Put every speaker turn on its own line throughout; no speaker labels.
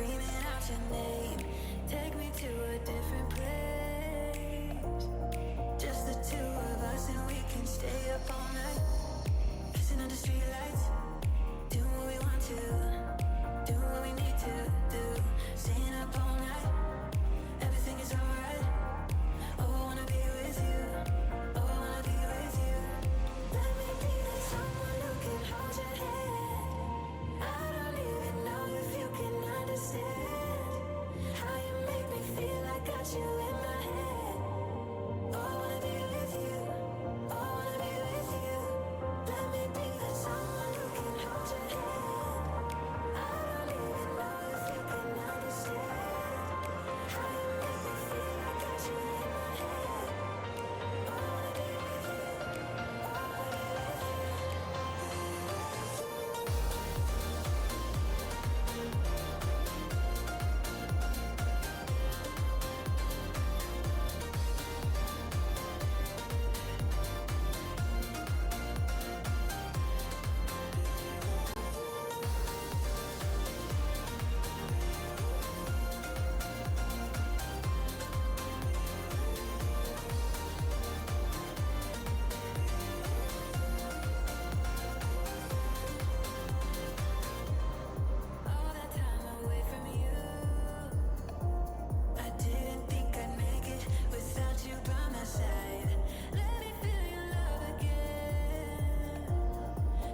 screaming out your name. Take me to a different place. Just the two of us and we can stay up all night. Kissing under streetlights. Doing what we want to. Doing what we need to do. Staying up all night. Everything is alright. Oh, I wanna be with you. Oh, I wanna be with you. Let me be the someone who can hold your hand. I don't even know if you can understand how you make me feel. I got you in my head. Oh, I wanna be with you. Oh, I wanna be with you. Let me be the someone who can hold your hand. I don't even know if you can understand how you make me feel. I got you in my head. Oh, I wanna be with you. Oh, I wanna be with you. All that time away from you, I didn't think I'd make it without you by my side. Let me feel your love again.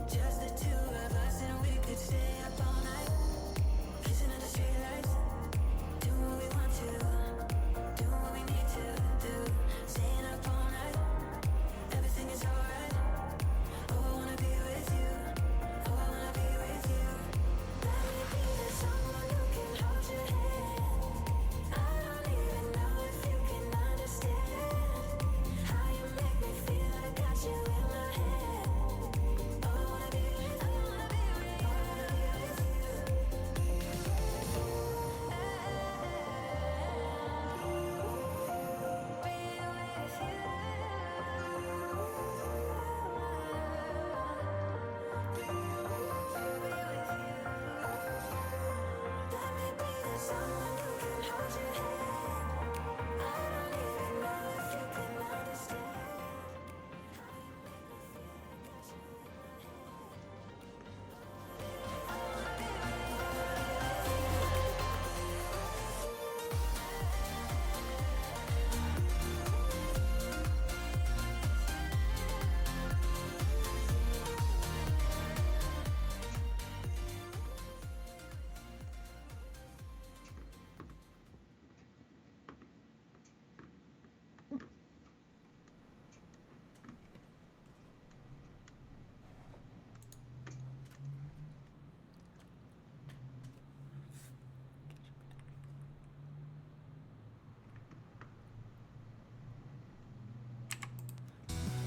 Just the two of us and we could stay up all night. Kissing under streetlights. Doing what we want to. Doing what we need to do. Staying up all night. Everything is alright. Oh, I wanna be with you. Oh, I wanna be with you. Let me be the someone who can hold your hand. I don't even know if you can understand how you make me feel. I got you in my head. Oh, I wanna be with you. I wanna be with you. I wanna be with you. Let me be the someone who can hold your hand. I don't even know if you can understand how you make me feel. I got you in my head.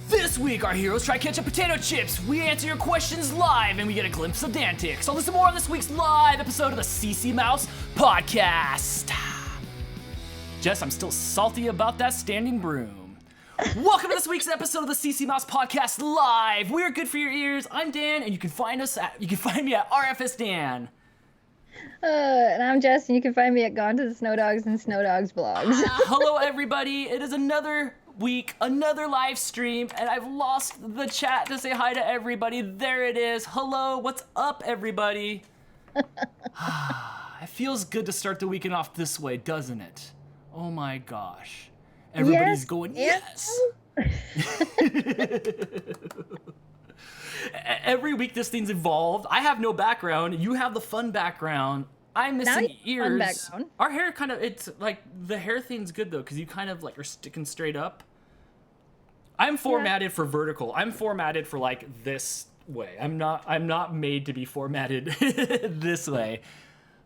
This week, our heroes try ketchup potato chips. We answer your questions live, and we get a glimpse of Dan-Tics. So listen more on this week's live episode of the CC Mouse Podcast. Jess, I'm still salty about that standing broom. Welcome to this week's episode of the CC Mouse Podcast Live. We are good for your ears. I'm Dan, and you can find me at RFS Dan.
And I'm Jess, and you can find me at Gone to the Snow Dogs and Snow Dogs blogs.
Hello, everybody. It is another week, another live stream, and I've lost the chat to say hi to everybody. There it is. Hello, what's up, everybody? It feels good to start the weekend off this way, doesn't it? Oh my gosh. Everybody's
Yes,
going,
yes.
Every week this thing's evolved. I have no background. You have the fun background. I'm missing
you have fun
ears.
background.
Our hair kind of, it's like, the hair thing's good though, because you kind of like are sticking straight up. I'm formatted for vertical. I'm formatted for like this way. I'm not made to be formatted this way.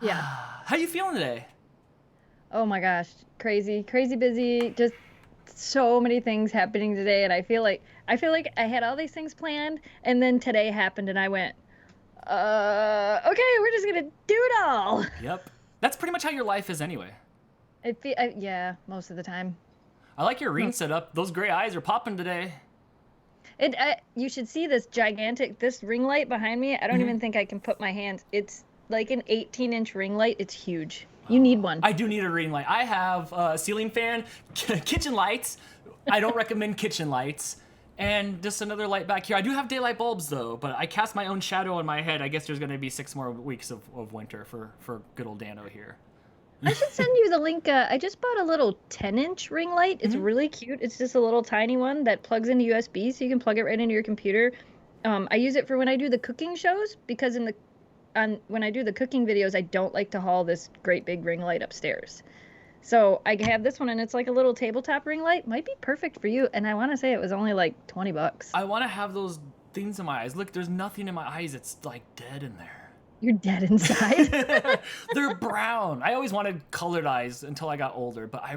Yeah.
How you feeling today?
Oh my gosh. Crazy busy. Just so many things happening today, and I feel like I had all these things planned, and then today happened, and I went, okay, we're just gonna do it all.
Yep. That's pretty much how your life is anyway.
Yeah, most of the time.
I like your ring set up. Those gray eyes are popping today.
You should see this ring light behind me. I don't even think I can put my hands. It's like an 18-inch ring light. It's huge. You need one.
I do need a ring light. I have a ceiling fan, kitchen lights. I don't recommend kitchen lights. And just another light back here. I do have daylight bulbs though, but I cast my own shadow in my head. I guess there's going to be 6 more weeks of winter for good old Dano here.
I should send you the link. I just bought a little 10-inch ring light. It's really cute. It's just a little tiny one that plugs into USB, so you can plug it right into your computer. I use it for when I do the cooking shows, because when I do the cooking videos, I don't like to haul this great big ring light upstairs. So I have this one, and it's like a little tabletop ring light. Might be perfect for you. And I want to say it was only like $20.
I want to have those things in my eyes. Look, there's nothing in my eyes. It's like dead in there.
You're dead inside.
They're brown. I always wanted colored eyes until I got older, but I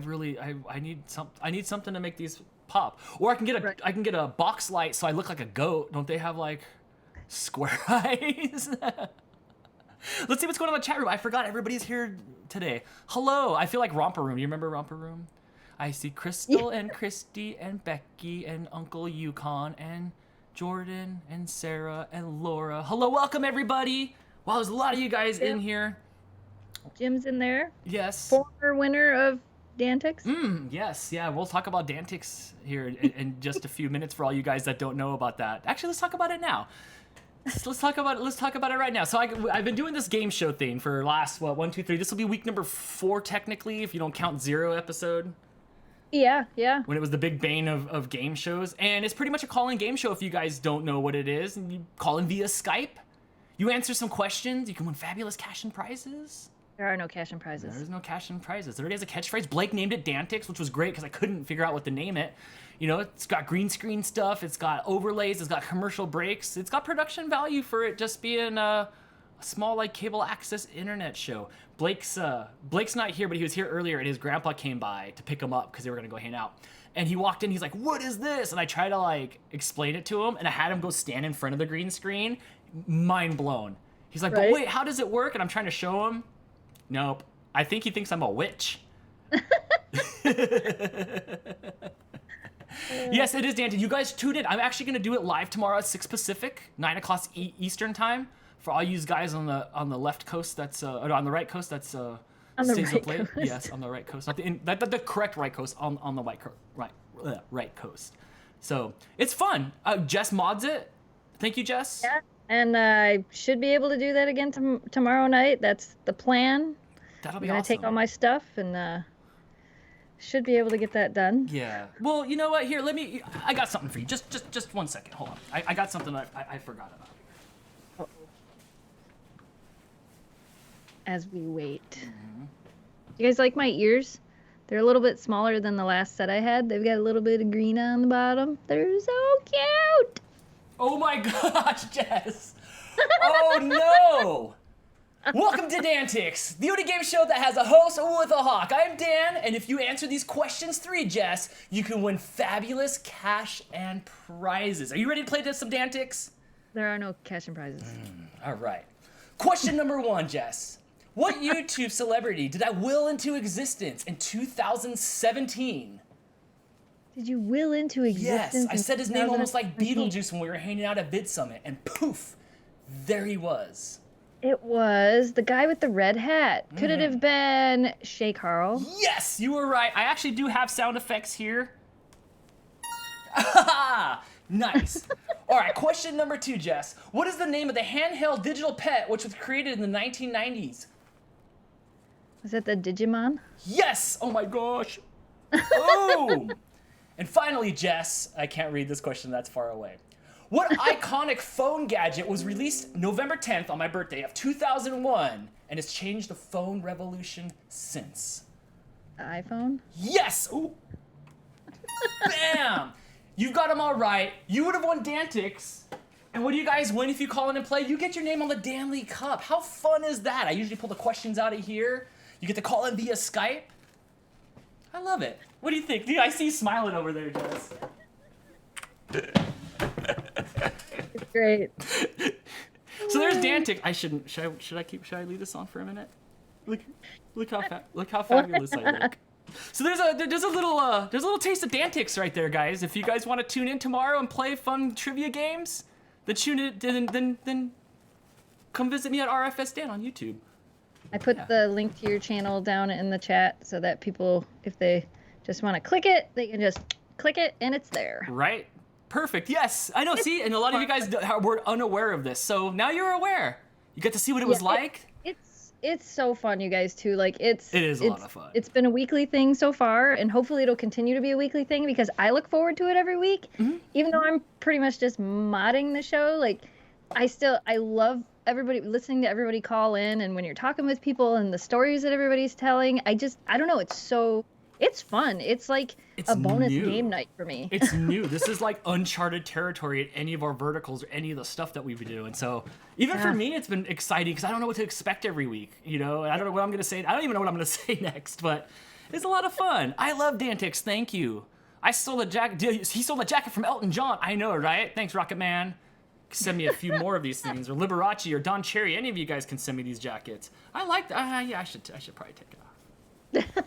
need something to make these pop. Or I can get a box light so I look like a goat. Don't they have like square eyes? Let's see what's going on in the chat room. I forgot everybody's here today. Hello. I feel like Romper Room. You remember Romper Room? I see Crystal and Christy and Becky and Uncle Yukon and Jordan and Sarah and Laura. Hello, welcome everybody. Wow, there's a lot of you guys in here.
Jim's in there.
Yes.
Former winner of Dan-Tics.
Yes, yeah. We'll talk about Dan-Tics here in just a few minutes for all you guys that don't know about that. Actually, let's talk about it now. Let's talk about it right now. So I've been doing this game show thing for last 1, 2, 3. This will be week number 4 technically, if you don't count 0 episode.
Yeah.
When it was the big bane of game shows, and it's pretty much a call-in game show. If you guys don't know what it is, and you call in via Skype, you answer some questions, you can win fabulous cash and prizes.
There are no cash and prizes.
There's no cash and prizes. There is a catchphrase. Blake named it Dan-Tics, which was great because I couldn't figure out what to name it. You know, it's got green screen stuff, it's got overlays, it's got commercial breaks, it's got production value for it just being a small like cable access internet show. Blake's not here, but he was here earlier, and his grandpa came by to pick him up because they were gonna go hang out. And he walked in, he's like, "What is this?" And I tried to like explain it to him, and I had him go stand in front of the green screen. Mind blown. He's like, "But wait, how does it work?" And I'm trying to show him. Nope. I think he thinks I'm a witch. Yes, it is, Dan. You guys tuned in. I'm actually going to do it live tomorrow at 6 Pacific, 9 o'clock Eastern time. For all you guys on the left coast, that's or on the right coast, that's
on the right
coast.
Yes,
Yes, on the right coast. Not the correct right coast. On the right coast. So it's fun. Jess mods it. Thank you, Jess.
Yeah, and I should be able to do that again tomorrow night. That's the plan.
That'll be
I'm gonna
awesome.
take all my stuff and should be able to get that done.
Yeah. Well, you know what? Here, I got something for you. Just 1 second. Hold on. I got something I forgot about.
Uh-oh. As we wait. You guys like my ears? They're a little bit smaller than the last set I had. They've got a little bit of green on the bottom. They're so cute.
Oh my gosh, Jess. Oh no. Welcome to Dan-Tics, the only game show that has a host with a hawk. I'm Dan, and if you answer these questions 3, Jess, you can win fabulous cash and prizes. Are you ready to play some Dan-Tics?
There are no cash and prizes.
All right. Question number 1, Jess. What YouTube celebrity did I will into existence in 2017?
Did you will into existence?
Yes, I said his name almost like
2017?
Beetlejuice when we were hanging out at Vid Summit, and poof, there he was.
It was the guy with the red hat. Could it have been Shay Carl?
Yes, you were right. I actually do have sound effects here. Nice. All right, question number 2, Jess. What is the name of the handheld digital pet which was created in the 1990s?
Was that the Digimon?
Yes! Oh my gosh. Boom! And finally, Jess, I can't read this question that's far away. What iconic phone gadget was released November 10th on my birthday of 2001 and has changed the phone revolution since?
The iPhone?
Yes! Ooh. Bam! You've got them all right. You would have won Dan-Tics. And what do you guys win if you call in and play? You get your name on the Dan Lee Cup. How fun is that? I usually pull the questions out of here. You get to call in via Skype. I love it. What do you think? Dude, I see you smiling over there, Jess.
It's great.
So there's Dan-Tics. Should I leave this on for a minute? Look how fabulous I look. So there's a little taste of Dan-Tics right there, guys. If you guys want to tune in tomorrow and play fun trivia games, then tune in. Then come visit me at RFS Dan on YouTube.
I put the link to your channel down in the chat so that people, if they just want to click it, they can just click it and it's there.
Right? Perfect. Yes, I know. See, and a lot of you guys were unaware of this, so now you're aware. You get to see what it was like.
It's so fun, you guys, too. Like it is
a lot of fun.
It's been a weekly thing so far, and hopefully it'll continue to be a weekly thing because I look forward to it every week. Even though I'm pretty much just modding the show, like I love everybody listening to everybody call in, and when you're talking with people and the stories that everybody's telling, I don't know, it's fun. It's like a bonus game night for me.
It's new. This is like uncharted territory at any of our verticals or any of the stuff that we be doing. So even for me, it's been exciting because I don't know what to expect every week. You know, I don't know what I'm going to say. I don't even know what I'm going to say next, but it's a lot of fun. I love Dan-Tics. Thank you. I stole the jacket. He stole the jacket from Elton John. I know, right? Thanks, Rocket Man. Send me a few more of these things, or Liberace or Don Cherry. Any of you guys can send me these jackets. I like that. Yeah, I should probably take it off.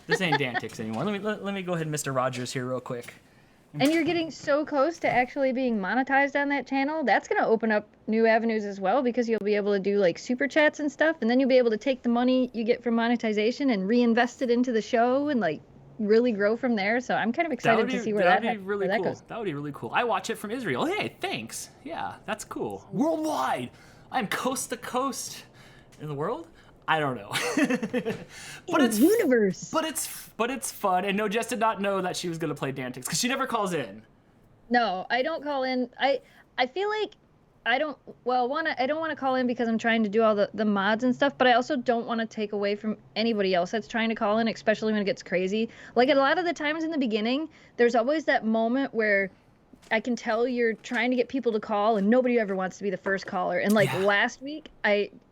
This ain't Dan-Tics anymore. Let me go ahead and Mr. Rogers here real quick.
And you're getting so close to actually being monetized on that channel. That's going to open up new avenues as well because you'll be able to do like super chats and stuff. And then you'll be able to take the money you get from monetization and reinvest it into the show and like really grow from there. So I'm kind of excited to see where that goes.
That would be really cool. I watch it from Israel. Hey, thanks. Yeah, that's cool. Worldwide. I'm coast to coast in the world. I don't know.
But it's universe.
But it's fun. And no, Jess did not know that she was gonna play Dan-Tics because she never calls in.
No, I don't call in. I feel like I don't want to call in because I'm trying to do all the mods and stuff, but I also don't want to take away from anybody else that's trying to call in, especially when it gets crazy. Like a lot of the times in the beginning, there's always that moment where I can tell you're trying to get people to call and nobody ever wants to be the first caller. And like last week,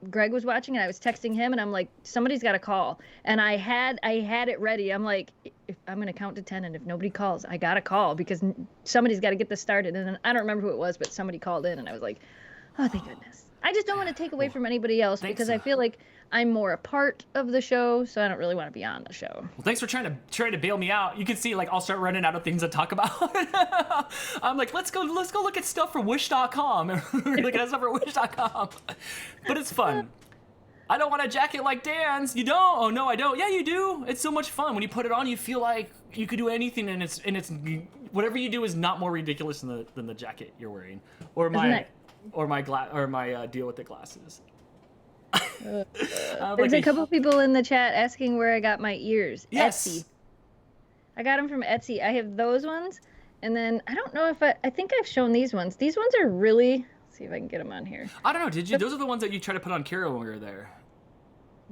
Greg was watching and I was texting him and I'm like, somebody's got to call. And I had it ready. I'm like, if I'm going to count to 10 and if nobody calls, I got to call because somebody's got to get this started. And then I don't remember who it was, but somebody called in and I was like, oh, thank goodness. I just don't want to take away from anybody else because I feel like I'm more a part of the show, so I don't really want to be on the show.
Well, thanks for trying to bail me out. You can see, like, I'll start running out of things to talk about. I'm like, let's go look at stuff for Wish.com. We're looking at stuff for Wish.com. But it's fun. I don't want a jacket like Dan's. You don't? Oh no, I don't. Yeah, you do. It's so much fun when you put it on. You feel like you could do anything, and it's whatever you do is not more ridiculous than the jacket you're wearing, or my deal with the glasses.
There's a couple people in the chat asking where I got my ears.
Yes.
Etsy. I got them from Etsy. I have those ones, and then I don't know if I think I've shown these ones. These ones are really. Let's see if I can get them on here.
I don't know. Did you? Those are the ones that you tried to put on Kira when we were there.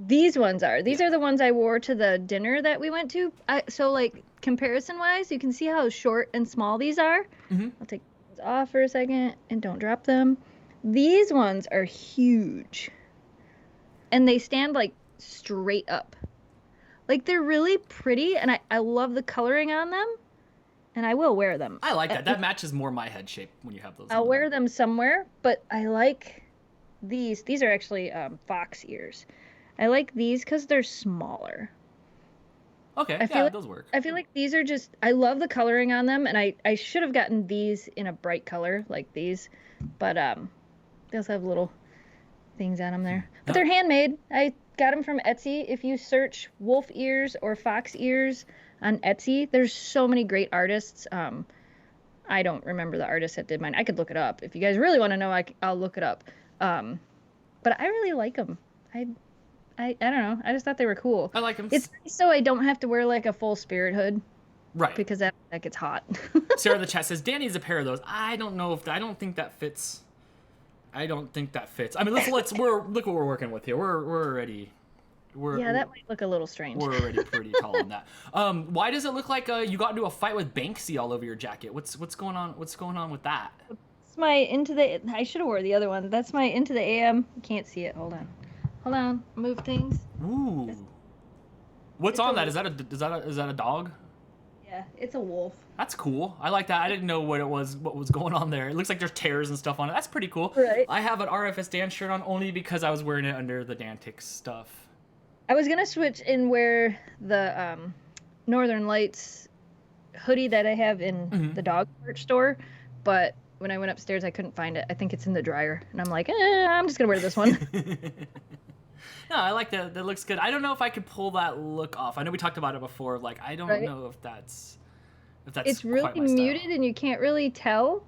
These ones are. These are the ones I wore to the dinner that we went to. So like comparison-wise, you can see how short and small these are.
Mm-hmm.
I'll take these off for a second and don't drop them. These ones are huge. And they stand like straight up. Like they're really pretty and I love the coloring on them. And I will wear them.
I like that. That matches more my head shape when you have those.
I'll wear them somewhere, but I like these. These are actually fox ears. I like these because they're smaller.
Okay, those work.
I feel like these are just, I love the coloring on them, and I should have gotten these in a bright color like these, but they also have little things on them there. But they're handmade. I got them from Etsy. If you search wolf ears or fox ears on Etsy, there's so many great artists. I don't remember the artist that did mine. I could look it up. If you guys really want to know, I'll look it up. But I really like them. I don't know. I just thought they were cool.
I like them.
It's nice so I don't have to wear like a full spirit hood.
Right.
Because that gets hot.
Sarah in the chat says, Danny needs a pair of those. I don't think that fits. I mean, look what we're working with here. We're already.
That might look a little strange.
We're already pretty tall on that. Why does it look like you got into a fight with Banksy all over your jacket? What's going on? What's going on with that?
It's my I should have wore the other one. That's my Into the AM. You can't see it. Hold on. Move things.
Ooh. What's on that? Is that a dog?
Yeah, it's a wolf.
That's cool. I like that. I didn't know what was going on there. It looks like there's tears and stuff on it. That's pretty cool.
Right.
I have an RFS Dan shirt on only because I was wearing it under the Dan-Tics stuff.
I was gonna switch and wear the Northern Lights hoodie that I have in the dog merch store, but when I went upstairs, I couldn't find it. I think it's in the dryer, and I'm like, I'm just gonna wear this one.
No, I like that. That looks good. I don't know if I could pull that look off. I know we talked about it before. Like, I don't know if that's
It's really
quite my style.
muted, and you can't really tell.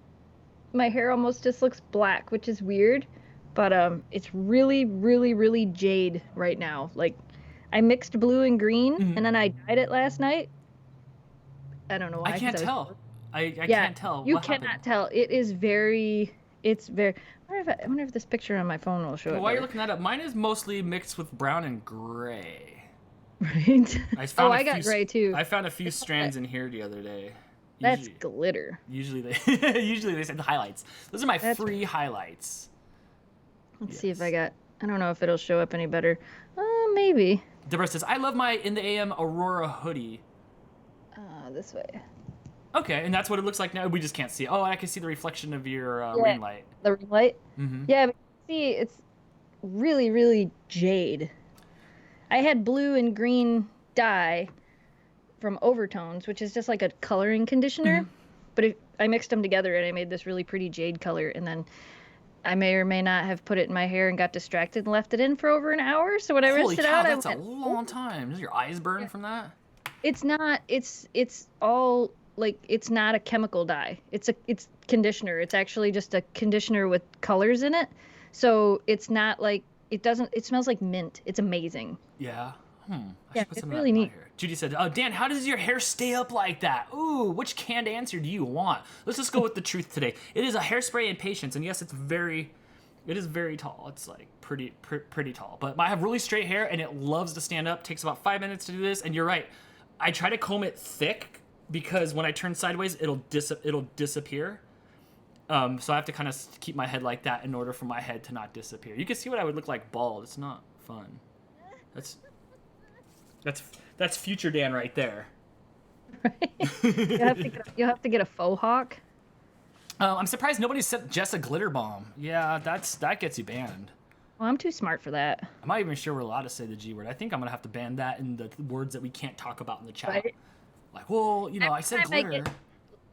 My hair almost just looks black, which is weird, but it's really, really, really jade right now. Like, I mixed blue and green, and then I dyed it last night. I don't know why.
I can't
'cause
tell. I
Yeah,
can't tell.
you
what
cannot
happened.
tell. It's very. I wonder if this picture on my phone will show
Well,
it.
while you're
better.
looking that up, mine is mostly mixed with brown and gray.
Right.
I found
I got gray too.
I found a few strands in here the other day.
That's glitter.
Usually they send the highlights. Those are my free highlights.
Let's see if I got. I don't know if it'll show up any better. Maybe.
Deborah says, "I love my In the AM Aurora hoodie."
This way.
Okay, and that's what it looks like now. We just can't see. Oh, I can see the reflection of your ring light.
The ring light.
Mm-hmm.
Yeah, but see, it's really, really jade. I had blue and green dye from Overtones, which is just like a coloring conditioner. But I mixed them together and I made this really pretty jade color. And then I may or may not have put it in my hair and got distracted and left it in for over an hour. So when I rinsed it out,
that's
I
a
went,
long time. Does your eyes burn from that?
it's not. It's all like it's not a chemical dye. It's conditioner. It's actually just a conditioner with colors in it. So it's not like it doesn't. It smells like mint. It's amazing.
Yeah. I
Yeah,
should put
it's
some
really
of that in my
neat.
hair. Judy said, Dan, how does your hair stay up like that? Ooh, which canned answer do you want? Let's just go with the truth today. It is a hairspray and patience, and yes, it is very tall. It's like pretty tall. But I have really straight hair, and it loves to stand up. Takes about 5 minutes to do this, and you're right. I try to comb it thick because when I turn sideways, it'll disappear. So I have to kind of keep my head like that in order for my head to not disappear. You can see what I would look like bald. It's not fun. That's future Dan right there.
Right? You'll have to get a faux hawk.
I'm surprised nobody sent Jess a glitter bomb. Yeah, that gets you banned.
Well, I'm too smart for that.
I'm not even sure we're allowed to say the G word. I think I'm gonna have to ban that in the words that we can't talk about in the chat.
Right.
Like, well, I said
Every time
glitter.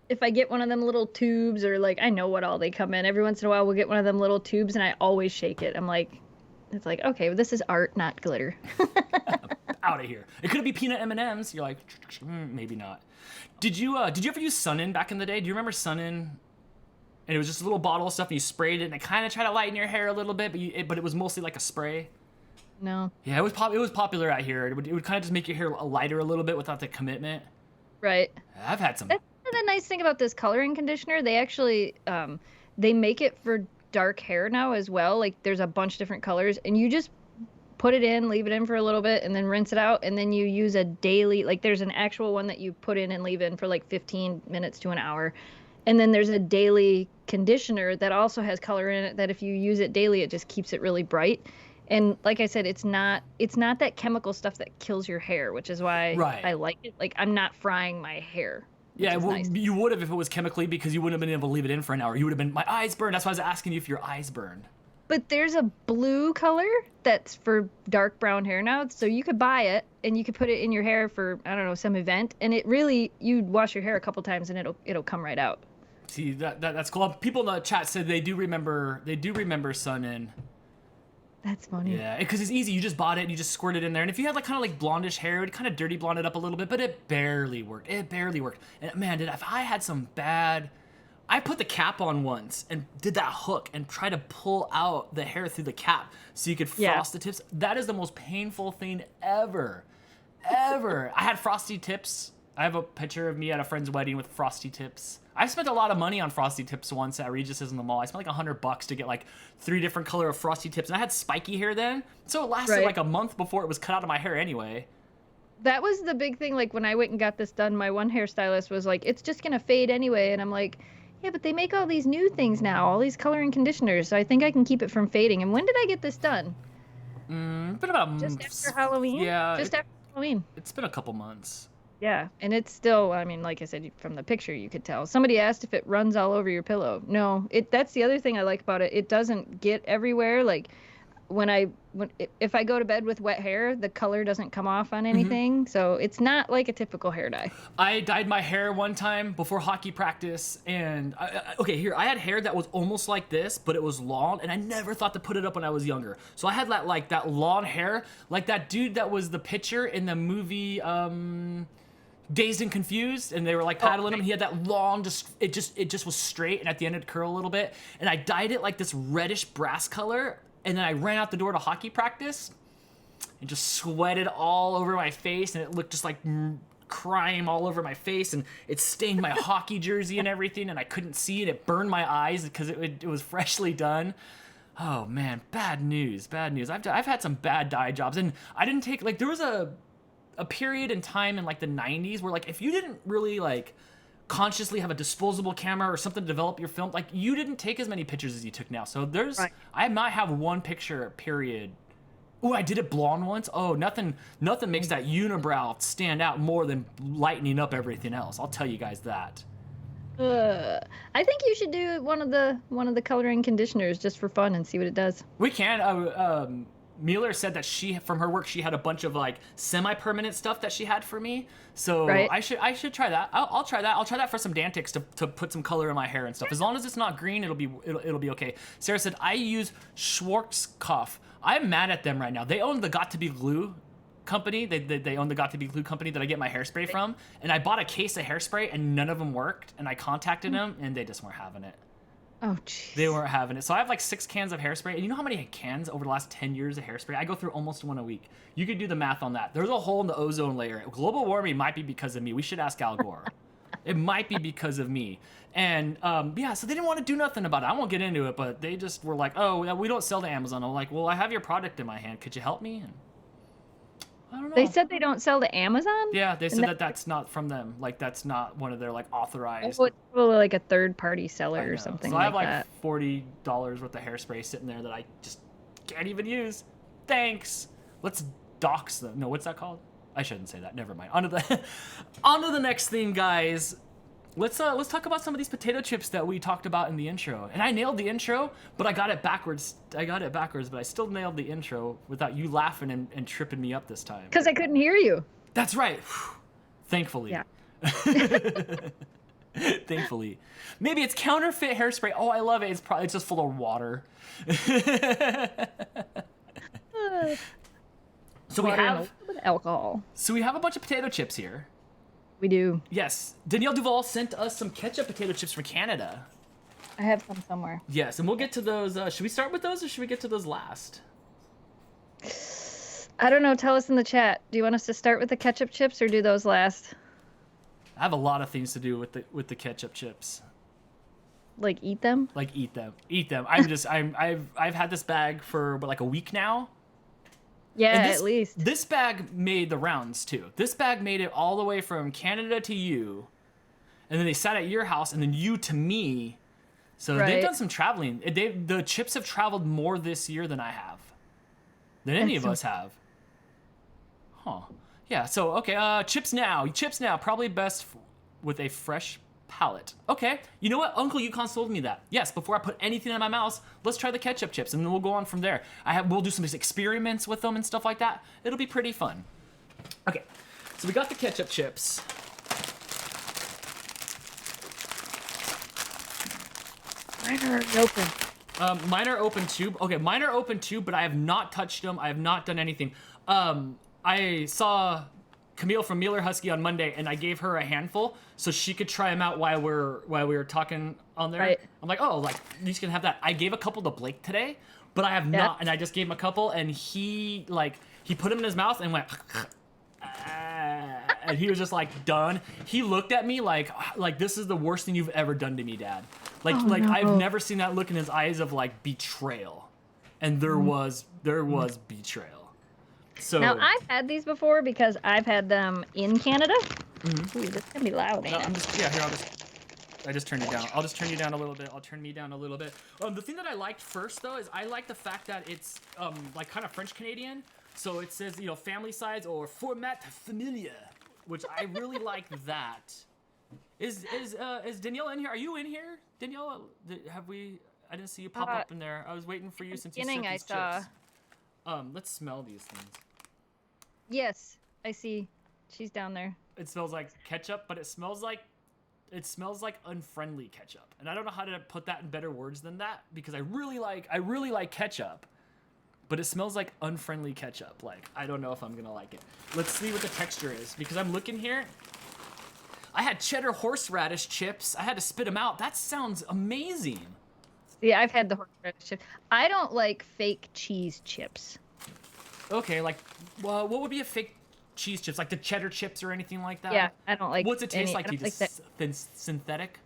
If I get one of them little tubes or like I know what all they come in. Every once in a while we'll get one of them little tubes and I always shake it. I'm like, it's like, okay, well, this is art, not glitter.
Out of here. It could be peanut M&Ms. You're like, maybe not. Did you ever use Sun-In back in the day? Do you remember Sun-In? And it was just a little bottle of stuff, and you sprayed it, and it kind of tried to lighten your hair a little bit, but it was mostly like a spray.
No.
Yeah, it was popular out here. It would kind of just make your hair lighter a little bit without the commitment.
Right.
I've had some.
That's the nice thing about this coloring conditioner. They actually they make it for dark hair now as well. Like there's a bunch of different colors, and you just put it in, leave it in for a little bit, and then rinse it out, and then you use a daily. Like there's an actual one that you put in and leave in for like 15 minutes to an hour. And then there's a daily conditioner that also has color in it that if you use it daily, it just keeps it really bright. And like I said, it's not that chemical stuff that kills your hair, which is why I like it. Like I'm not frying my hair.
Yeah, well,
nice.
you would have if it was chemically because you wouldn't have been able to leave it in for an hour. You would have been, my eyes burned. That's why I was asking you if your eyes burned.
But there's a blue color that's for dark brown hair now. So you could buy it and you could put it in your hair for, I don't know, some event. And it really, you wash your hair a couple times and it'll come right out.
See, that's cool. People in the chat said they do remember Sun-In.
That's funny.
Yeah, because it's easy. You just bought it and you just squirt it in there. And if you had like kind of like blondish hair, it would kind of dirty blonde it up a little bit, but it barely worked. And man, if I had some bad, I put the cap on once and did that hook and tried to pull out the hair through the cap so you could frost the tips. That is the most painful thing ever. I had frosty tips. I have a picture of me at a friend's wedding with frosty tips. I spent a lot of money on frosty tips once at Regis's in the mall. I spent like $100 to get like 3 different color of frosty tips, and I had spiky hair then, so it lasted like a month before it was cut out of my hair anyway.
That was the big thing. Like when I went and got this done, my one hairstylist was like, "It's just gonna fade anyway," and I'm like, "Yeah, but they make all these new things now, all these coloring conditioners, so I think I can keep it from fading." And when did I get this done?
It's been about
just after Halloween.
Yeah,
just after Halloween.
It's been a couple months.
Yeah, and it's still, I mean, like I said, from the picture you could tell. Somebody asked if it runs all over your pillow. No, that's the other thing I like about it. It doesn't get everywhere. Like, if I go to bed with wet hair, the color doesn't come off on anything. So it's not like a typical hair dye.
I dyed my hair one time before hockey practice, and I had hair that was almost like this, but it was long, and I never thought to put it up when I was younger. So I had that long hair, like that dude that was the pitcher in the movie Dazed and Confused, and they were like paddling him. He had that long, it just was straight, and at the end it'd curl a little bit. And I dyed it like this reddish brass color, and then I ran out the door to hockey practice and just sweated all over my face, and it looked just like crime all over my face, and it stained my hockey jersey and everything, and I couldn't see it. It burned my eyes because it was freshly done. Oh man, bad news. I've had some bad dye jobs, and I didn't take there was a period in time in like the 90s where if you didn't really consciously have a disposable camera or something to develop your film, you didn't take as many pictures as you took now. So I might have one picture period. Oh, I did it blonde once. Oh, nothing makes that unibrow stand out more than lightening up everything else. I'll tell you guys that.
I think you should do one of the coloring conditioners just for fun and see what it does.
We can. Mueller said that from her work, she had a bunch of semi-permanent stuff that she had for me. So I should try that. I'll try that. I'll try that for some Dan-Tics to put some color in my hair and stuff. As long as it's not green, it'll be okay. Sarah said I use Schwarzkopf. I'm mad at them right now. They own the Got to Be Glue company. They own the Got to Be Glue company that I get my hairspray from. And I bought a case of hairspray and none of them worked. And I contacted them and they just weren't having it.
Oh, jeez.
They weren't having it. So I have 6 cans of hairspray. And you know how many cans over the last 10 years of hairspray? I go through almost one a week. You could do the math on that. There's a hole in the ozone layer. Global warming might be because of me. We should ask Al Gore. It might be because of me. And so they didn't want to do nothing about it. I won't get into it, but they just were like, oh, we don't sell to Amazon. I'm like, well, I have your product in my hand. Could you help me? And I don't know.
They said they don't sell to Amazon?
Yeah, they said that's not from them. That's not one of their authorized.
Oh, it's probably a third-party seller or something
like that. So I have
$40
worth of hairspray sitting there that I just can't even use. Thanks. Let's dox them. No, what's that called? I shouldn't say that. Never mind. On to the next thing, guys. Let's talk about some of these potato chips that we talked about in the intro. And I nailed the intro, but I got it backwards. But I still nailed the intro without you laughing and tripping me up this time.
Because I couldn't hear you.
That's right. Thankfully.
Yeah.
Thankfully. Maybe it's counterfeit hairspray. Oh, I love it. It's just full of water. So we have
alcohol.
So we have a bunch of potato chips here.
We do.
Yes. Danielle Duval sent us some ketchup potato chips from Canada.
I have some somewhere.
Yes, and we'll get to those. Should we start with those or should we get to those last?
I don't know. Tell us in the chat. Do you want us to start with the ketchup chips or do those last?
I have a lot of things to do with the ketchup chips.
Eat them?
Eat them. I've had this bag for a week now.
Yeah, at least.
This bag made the rounds, too. This bag made it all the way from Canada to you. And then they sat at your house, and then you to me. So they've done some traveling. The chips have traveled more this year than I have. Than any of us have. Huh. Yeah, so, okay, chips now. Probably best with a fresh palate. Okay, you know what? Uncle Yukon sold me that. Yes, before I put anything in my mouth, let's try the ketchup chips, and then we'll go on from there. We'll do some experiments with them and stuff like that. It'll be pretty fun. Okay, so we got the ketchup chips.
Mine are open.
Mine are open too. Okay, mine are open too, but I have not touched them. I have not done anything. I saw Camille from Mueller Husky on Monday, and I gave her a handful so she could try them out while we were talking on there.
Right.
I'm like, oh, you can have that. I gave a couple to Blake today, but I have not, and I just gave him a couple, and he put them in his mouth and went, and he was just done. He looked at me like this is the worst thing you've ever done to me, Dad. No. I've never seen that look in his eyes of betrayal, and there was betrayal. So
now I've had these before because I've had them in Canada. Mm-hmm. Ooh, this is gonna be loud.
No, I just turned it down. I'll just turn you down a little bit. I'll turn me down a little bit. The thing that I liked first though is I like the fact that it's kind of French Canadian. So it says family size or format familia, which I really like that. Is Danielle in here? Are you in here, Danielle? Have we? I didn't see you pop up in there. I was waiting for you since you sent these chips. Let's smell these things.
Yes, I see. She's down there.
It smells like ketchup, but it smells like unfriendly ketchup. And I don't know how to put that in better words than that because I really like ketchup, but it smells like unfriendly ketchup. Like, I don't know if I'm going to like it. Let's see what the texture is because I'm looking here. I had cheddar horseradish chips. I had to spit them out. That sounds amazing.
Yeah, I've had the horseradish chip. I don't like fake cheese chips.
Okay, like, well, what would be a fake cheese chips? Like the cheddar chips or anything like that?
Yeah, I don't like.
What's it taste like?
I
Do
don't
you
like
just synthetic?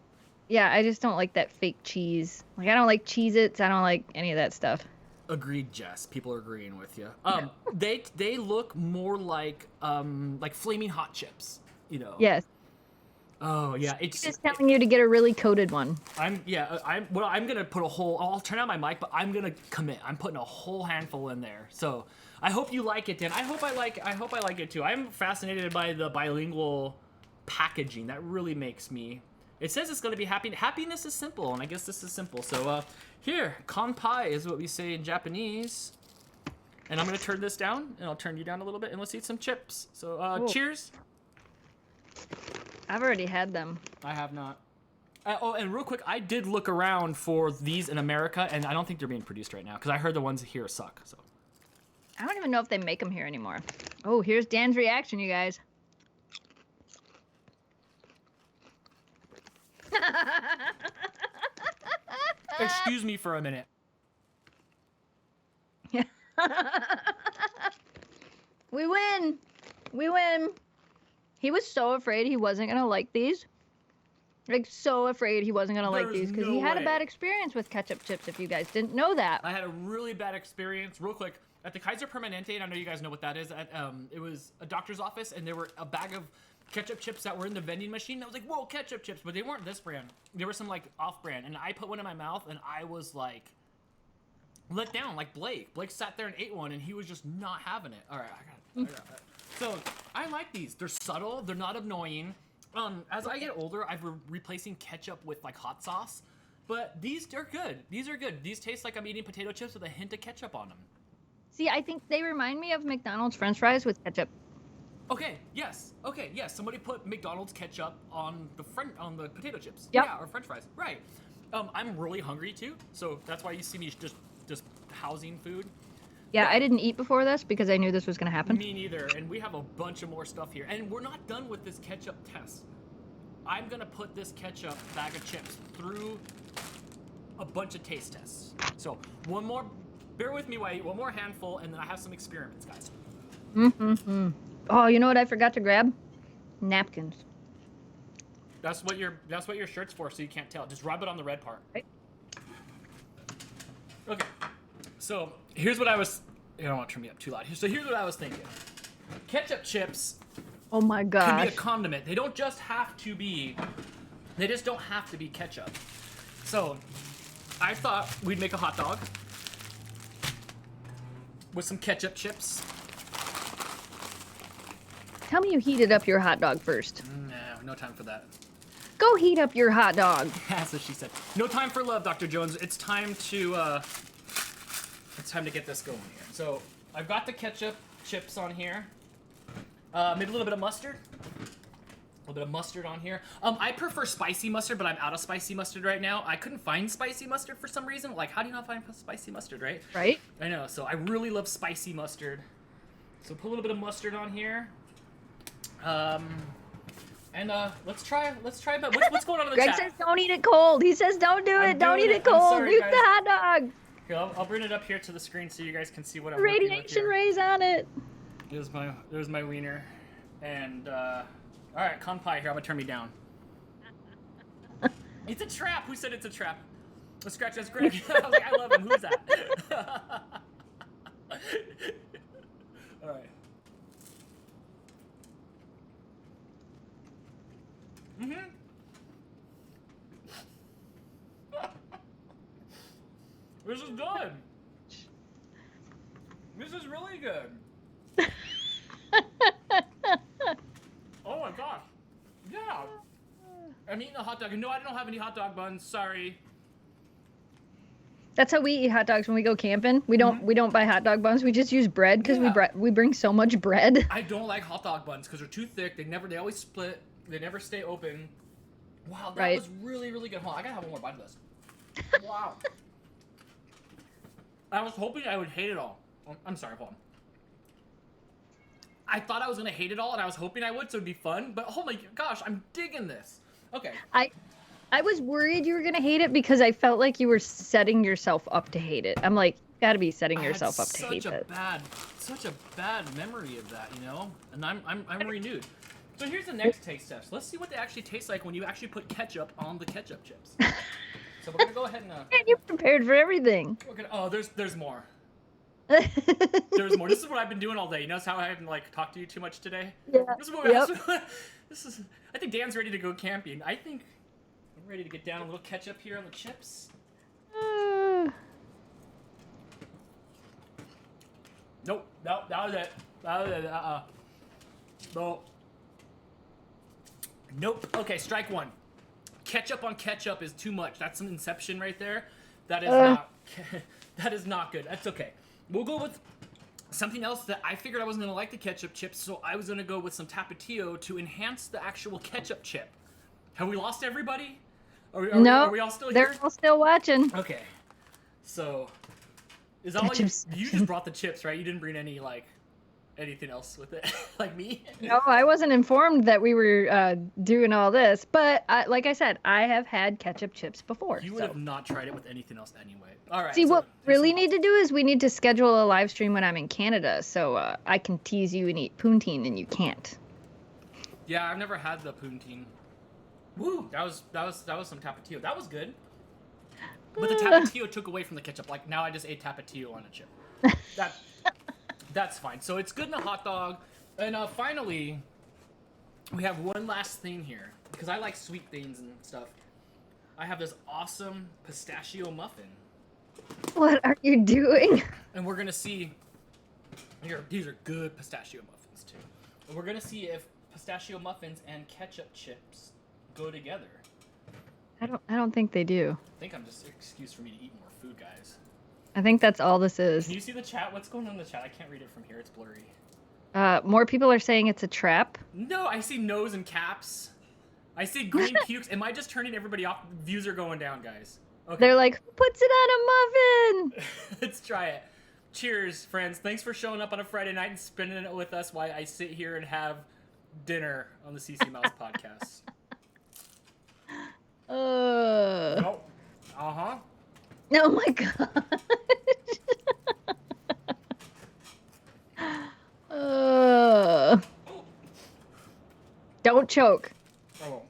Yeah, I just don't like that fake cheese. Like, I don't like Cheez-Its. I don't like any of that stuff.
Agreed, Jess. People are agreeing with you. They look more like flaming hot chips. You know.
Yes.
Oh yeah,
It's just telling you to get a really coated one.
I'm gonna put a whole. I'll turn on my mic, but I'm gonna commit. I'm putting a whole handful in there. So I hope you like it, Dan. I hope I like it too. I'm fascinated by the bilingual packaging. That really makes me. It says it's gonna be happy. Happiness is simple, and I guess this is simple. So here, kanpai is what we say in Japanese. And I'm gonna turn this down, and I'll turn you down a little bit, and let's eat some chips. So cheers.
I've already had them.
I have not. And real quick, I did look around for these in America, and I don't think they're being produced right now because I heard the ones here suck. So
I don't even know if they make them here anymore. Oh, here's Dan's reaction, you guys.
excuse me for a minute.
We win. We win. He was so afraid he wasn't going to like these. Like, so afraid he wasn't going to like these because he had a bad experience with ketchup chips, if you guys didn't know that.
I had a really bad experience. Real quick, at the Kaiser Permanente, and I know you guys know what that is, it was a doctor's office, and there were a bag of ketchup chips that were in the vending machine. I was like, whoa, ketchup chips, but they weren't this brand. They were some, like, off-brand, and I put one in my mouth, and I was, like, let down, like Blake. Blake sat there and ate one, and he was just not having it. All right, I got it. So, I like these. They're subtle. They're not annoying. As I get older, I've been replacing ketchup with, like, hot sauce. But these are good. These are good. These taste like I'm eating potato chips with a hint of ketchup on them.
See, I think they remind me of McDonald's French fries with ketchup.
Okay, yes. Somebody put McDonald's ketchup on the potato chips.
Yep.
Yeah, or French fries. Right. I'm really hungry too, so that's why you see me just housing food.
Yeah, I didn't eat before this because I knew this was going to happen.
Me neither, and we have a bunch of more stuff here. And we're not done with this ketchup test. I'm going to put this ketchup bag of chips through a bunch of taste tests. So, bear with me while I eat one more handful, and then I have some experiments, guys.
Oh, you know what I forgot to grab? Napkins.
That's what your shirt's for, so you can't tell. Just rub it on the red part.
Right.
Okay. So here's what I don't want to turn me up too loud. So here's what I was thinking. Ketchup chips
Oh my gosh.
can be a condiment. They just don't have to be ketchup. So I thought we'd make a hot dog with some ketchup chips.
Tell me you heated up your hot dog first.
No time for that.
Go heat up your hot dog.
That's what she said. No time for love, Dr. Jones. It's time to get this going here. So I've got the ketchup chips on here. Maybe a little bit of mustard. A little bit of mustard on here. I prefer spicy mustard, but I'm out of spicy mustard right now. I couldn't find spicy mustard for some reason. Like, how do you not find spicy mustard, right?
Right?
I know. So I really love spicy mustard. So put a little bit of mustard on here. Let's try. But what's going on in the
Greg
chat?
says don't eat it cold. He says don't do it. Don't eat it
I'm
cold.
sorry,
Use
guys.
the hot dog.
Here, I'll bring it up here to the screen so you guys can see what I'm working with
Radiation
here.
rays on it.
There's my wiener, and all right, kanpai. Here, I'm gonna turn me down. It's a trap. Who said it's a trap? Let's scratch. That's Greg. I was like, I love him. Who's that? All right. This is good. This is really good. Oh my gosh. Yeah. I'm eating a hot dog. No, I don't have any hot dog buns. Sorry.
That's how we eat hot dogs when we go camping. We don't buy hot dog buns. We just use bread because we bring so much bread.
I don't like hot dog buns because they're too thick. They always split. They never stay open. Wow, that was really, really good. Hold on, I gotta have one more bite of this. Wow. I was hoping I would hate it all. I'm sorry, hold on. I thought I was gonna hate it all, and I was hoping I would, so it'd be fun. But oh my gosh, I'm digging this. Okay.
I was worried you were gonna hate it because I felt like you were setting yourself up to hate it. I'm like, you gotta be setting yourself up to hate it.
Such a bad memory of that, you know. And I'm renewed. So here's the next taste test. Let's see what they actually taste like when you actually put ketchup on the ketchup chips. So we're gonna go ahead and.
Man, you're prepared for everything.
There's more. There's more. This is what I've been doing all day. You notice how I haven't talked to you too much today?
Yeah.
I think Dan's ready to go camping. I think I'm ready to get down a little ketchup here on the chips. Nope. That was it. No. Nope. Okay, strike one. Ketchup on ketchup is too much. That's some Inception right there. That is not. That is not good. That's okay. We'll go with something else that I figured I wasn't gonna like the ketchup chips, so I was gonna go with some Tapatio to enhance the actual ketchup chip. Have we lost everybody? Are we all still here?
They're all still watching.
Okay. So, is that all you just brought the chips, right? You didn't bring any anything else with it, like me?
No, I wasn't informed that we were doing all this, but like I said, I have had ketchup chips before.
You would have not tried it with anything else anyway. All right.
See, what we really need to do is we need to schedule a live stream when I'm in Canada, so I can tease you and eat poutine, and you can't.
Yeah, I've never had the poutine. Woo! That was some Tapatio. That was good. But the Tapatio took away from the ketchup. Like now, I just ate Tapatio on a chip. That's fine. So it's good in a hot dog. And finally, we have one last thing here because I like sweet things and stuff. I have this awesome pistachio muffin.
What are you doing?
And we're gonna see. These are good pistachio muffins too. And we're gonna see if pistachio muffins and ketchup chips go together.
I don't think they do.
I think I'm just an excuse for me to eat more food, guys.
I think that's all this is.
Can you see the chat? What's going on in the chat? I can't read it from here. It's blurry.
More people are saying it's a trap.
No, I see nose and caps. I see green pukes. Am I just turning everybody off? Views are going down, guys. Okay.
They're like, who puts it on a muffin?
Let's try it. Cheers, friends. Thanks for showing up on a Friday night and spending it with us while I sit here and have dinner on the CC Mouse podcast. Nope. Uh-huh.
Oh my god. Don't choke.
Oh.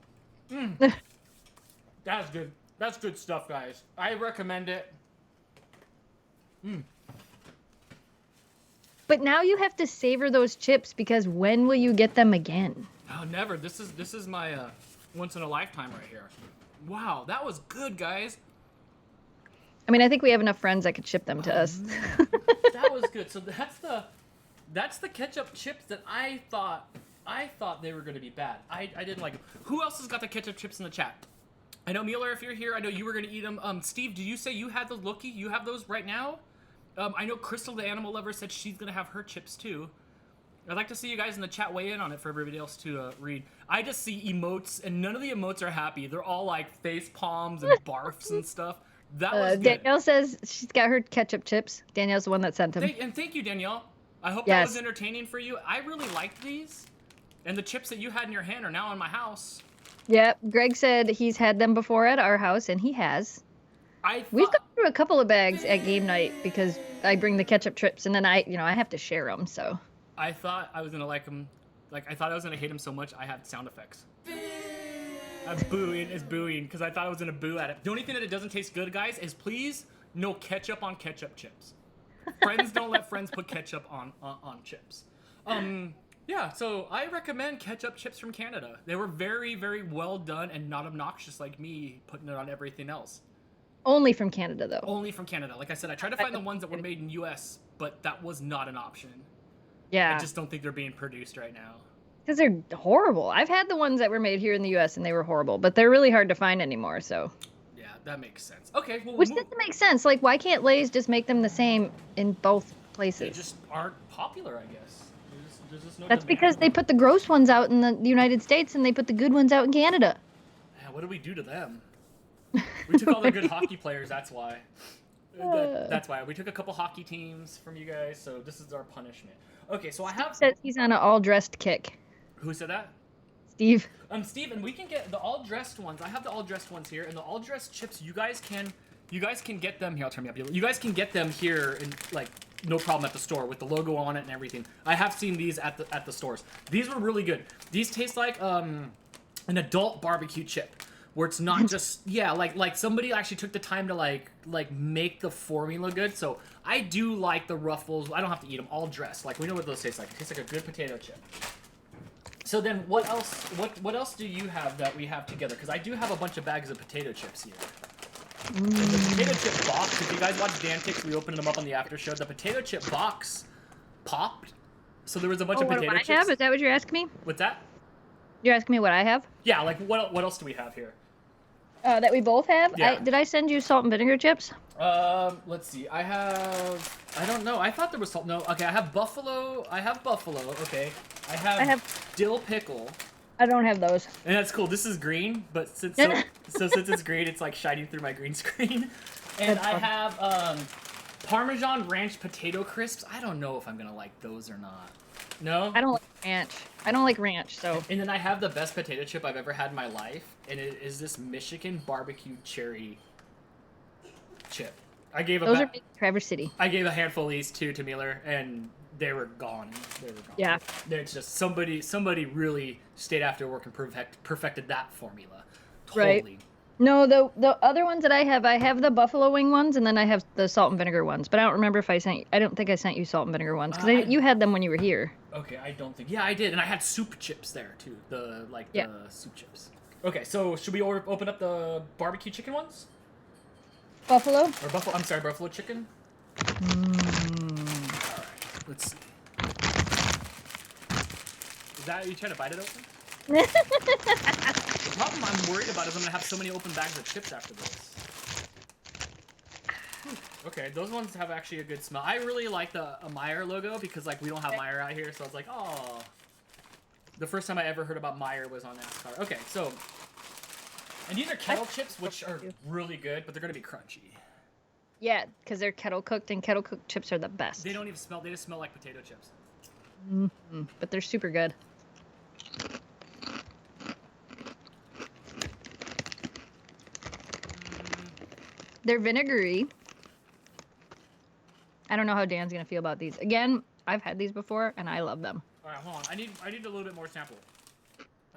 That's good. That's good stuff, guys. I recommend it.
But now you have to savor those chips because when will you get them again?
Oh, never. This is my once in a lifetime right here. Wow, that was good, guys.
I mean, I think we have enough friends that could ship them to us.
That was good. So that's the ketchup chips that I thought they were going to be bad. I didn't like them. Who else has got the ketchup chips in the chat? I know Mueller, if you're here, I know you were going to eat them. Steve, did you say you had those? Loki, you have those right now? I know Crystal, the animal lover, said she's going to have her chips too. I'd like to see you guys in the chat weigh in on it for everybody else to read. I just see emotes, and none of the emotes are happy. They're all like face palms and barfs and stuff. That was good.
Danielle says she's got her ketchup chips. Danielle's the one that sent them.
And thank you, Danielle. I hope that was entertaining for you. I really liked these. And the chips that you had in your hand are now in my house.
Yep. Greg said he's had them before at our house, and he has. We've gone through a couple of bags at game night because I bring the ketchup chips, and then I have to share them, so.
I thought I was going to like them. I thought I was going to hate them so much, I had sound effects. Booing, because I thought I was going to boo at it. The only thing that it doesn't taste good, guys, is please no ketchup on ketchup chips. Friends don't let friends put ketchup on chips. Yeah, so I recommend ketchup chips from Canada. They were very, very well done and not obnoxious like me putting it on everything else.
Only from Canada, though.
Only from Canada. Like I said, I tried to find the ones that were made in U.S., but that was not an option.
Yeah.
I just don't think they're being produced right now.
Because they're horrible. I've had the ones that were made here in the U.S. and they were horrible, but they're really hard to find anymore, so.
Yeah, that makes sense. Okay, well,
Which doesn't make sense. Like, why can't Lay's just make them the same in both places?
they just aren't popular, I guess. There's just no
That's
demand.
because they put the gross ones out in the United States and they put the good ones out in Canada.
Yeah, what do we do to them? We took all the good hockey players, that's why. That's why. We took a couple hockey teams from you guys, so this is our punishment. Okay, so I have...
Says he's on an all-dressed kick.
Who said that?
Steve.
Steven, we can get the all-dressed ones. I have the all-dressed ones here, and the all-dressed chips, you guys can get them here. I'll turn me up. You guys can get them here, in, like, no problem at the store with the logo on it and everything. I have seen these at the stores. These were really good. These taste like an adult barbecue chip, where it's not just like somebody actually took the time to like make the formula good. So I do like the Ruffles. I don't have to eat them all dressed. Like we know what those taste like. It tastes like a good potato chip. So then what else? What else do you have that we have together? Because I do have a bunch of bags of potato chips here. And the potato chip box, if you guys watch Dan-Tics, we opened them up on the after show. The potato chip box popped. So there was a bunch of potato chips.
What I have? Is that what you're asking me?
What's that?
You're asking me what I have?
Yeah, like what else do we have here?
That we both have?
Yeah.
Did I send you salt and vinegar chips?
Let's see. I don't know. I thought there was salt. No. Okay, I have buffalo. Okay. I have dill pickle.
I don't have those.
And that's cool. This is green, but since it's green, it's like shining through my green screen. And I have Parmesan ranch potato crisps. I don't know if I'm gonna like those or not. No?
I don't like ranch. I don't like ranch, so.
And then I have the best potato chip I've ever had in my life, and it is this Michigan barbecue cherry chip.
Those are big in Traverse City.
I gave a handful of these to Miller, and they were gone.
Yeah.
It's just somebody really stayed after work and perfected that formula. Totally.
Right. No, the other ones that I have the buffalo wing ones, and then I have the salt and vinegar ones. But I don't remember if I don't think I sent you salt and vinegar ones because you had them when you were here.
Okay, I don't think. Yeah, I did, and I had soup chips there too. The soup chips. Okay, so should we open up the barbecue chicken ones?
Buffalo?
Or buffalo? I'm sorry, buffalo chicken. All right, let's see. Is that you trying to bite it open? The problem I'm worried about is I'm gonna have so many open bags of chips after this. Okay, those ones have actually a good smell. I really like the Meyer logo because like we don't have Meyer out here, so I was like, oh. The first time I ever heard about Meyer was on NASCAR. Okay, so, and these are kettle chips, which are really good, but they're gonna be crunchy.
Yeah, because they're kettle cooked, and kettle cooked chips are the best.
They don't even smell. They just smell like potato chips.
Mm-hmm. But they're super good. They're vinegary. I don't know how Dan's gonna feel about these. Again, I've had these before and I love them.
All right, hold on. I need a little bit more sample.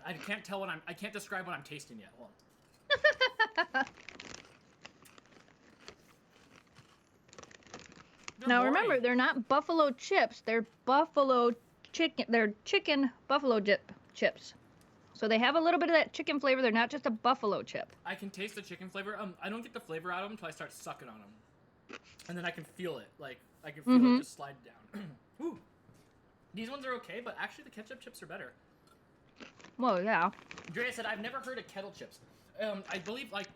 I can't describe what I'm tasting yet. Hold on.
Now remember, they're not buffalo chips. They're buffalo chicken. They're chicken buffalo chips. So they have a little bit of that chicken flavor. They're not just a buffalo chip.
I can taste the chicken flavor. I don't get the flavor out of them until I start sucking on them, and then I can feel it. Like I can feel it just slide down. Ooh, these ones are okay, but actually the ketchup chips are better.
Well, yeah.
Drea said I've never heard of kettle chips. I believe like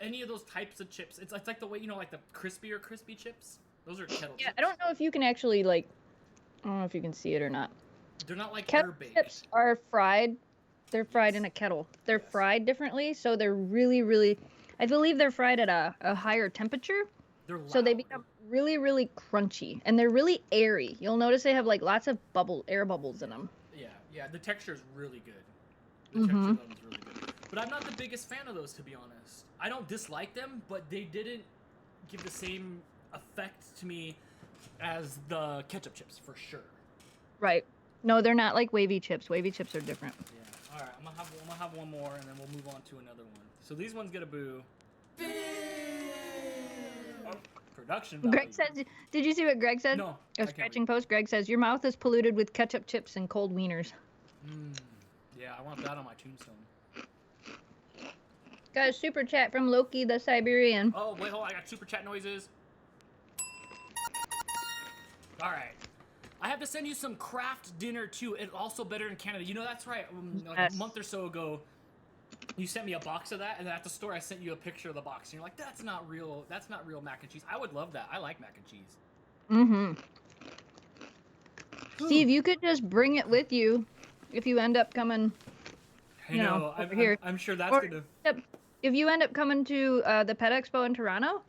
any of those types of chips. It's like the way like the crispy chips. Those are kettle chips.
I don't know if you can actually I don't know if you can see it or not.
They're not like
kettle
herb-baked.
Chips are fried. They're fried in a kettle. They're fried differently, so they're really, really. I believe they're fried at a higher temperature.
They're loud.
So they become really, really crunchy, and they're really airy. You'll notice they have like lots of air bubbles in them.
Yeah. The texture is really good. The texture of them is really good. But I'm not the biggest fan of those, to be honest. I don't dislike them, but they didn't give the same effect to me as the ketchup chips, for sure.
Right. No, they're not like wavy chips. Wavy chips are different.
Yeah. All right, I'm gonna have one more, and then we'll move on to another one. So these ones get a boo. Oh, production value.
Greg says, did you see what Greg said?
No.
A scratching post. Greg says, your mouth is polluted with ketchup chips and cold wieners.
Yeah, I want that on my tombstone.
Got a super chat from Loki the Siberian.
Oh, wait, hold on. I got super chat noises. All right. I have to send you some craft dinner, too. It's also better in Canada. You know, that's right. Like a month or so ago, You sent me a box of that, and then at the store I sent you a picture of the box, and you're like, "That's not real. That's not real mac and cheese." I would love that. I like mac and cheese.
Mm-hmm. Steve, you could just bring it with you if you end up coming.
I know.
Over here.
I'm sure that's
Or,
gonna.
yep, if you end up coming to the Pet Expo in Toronto,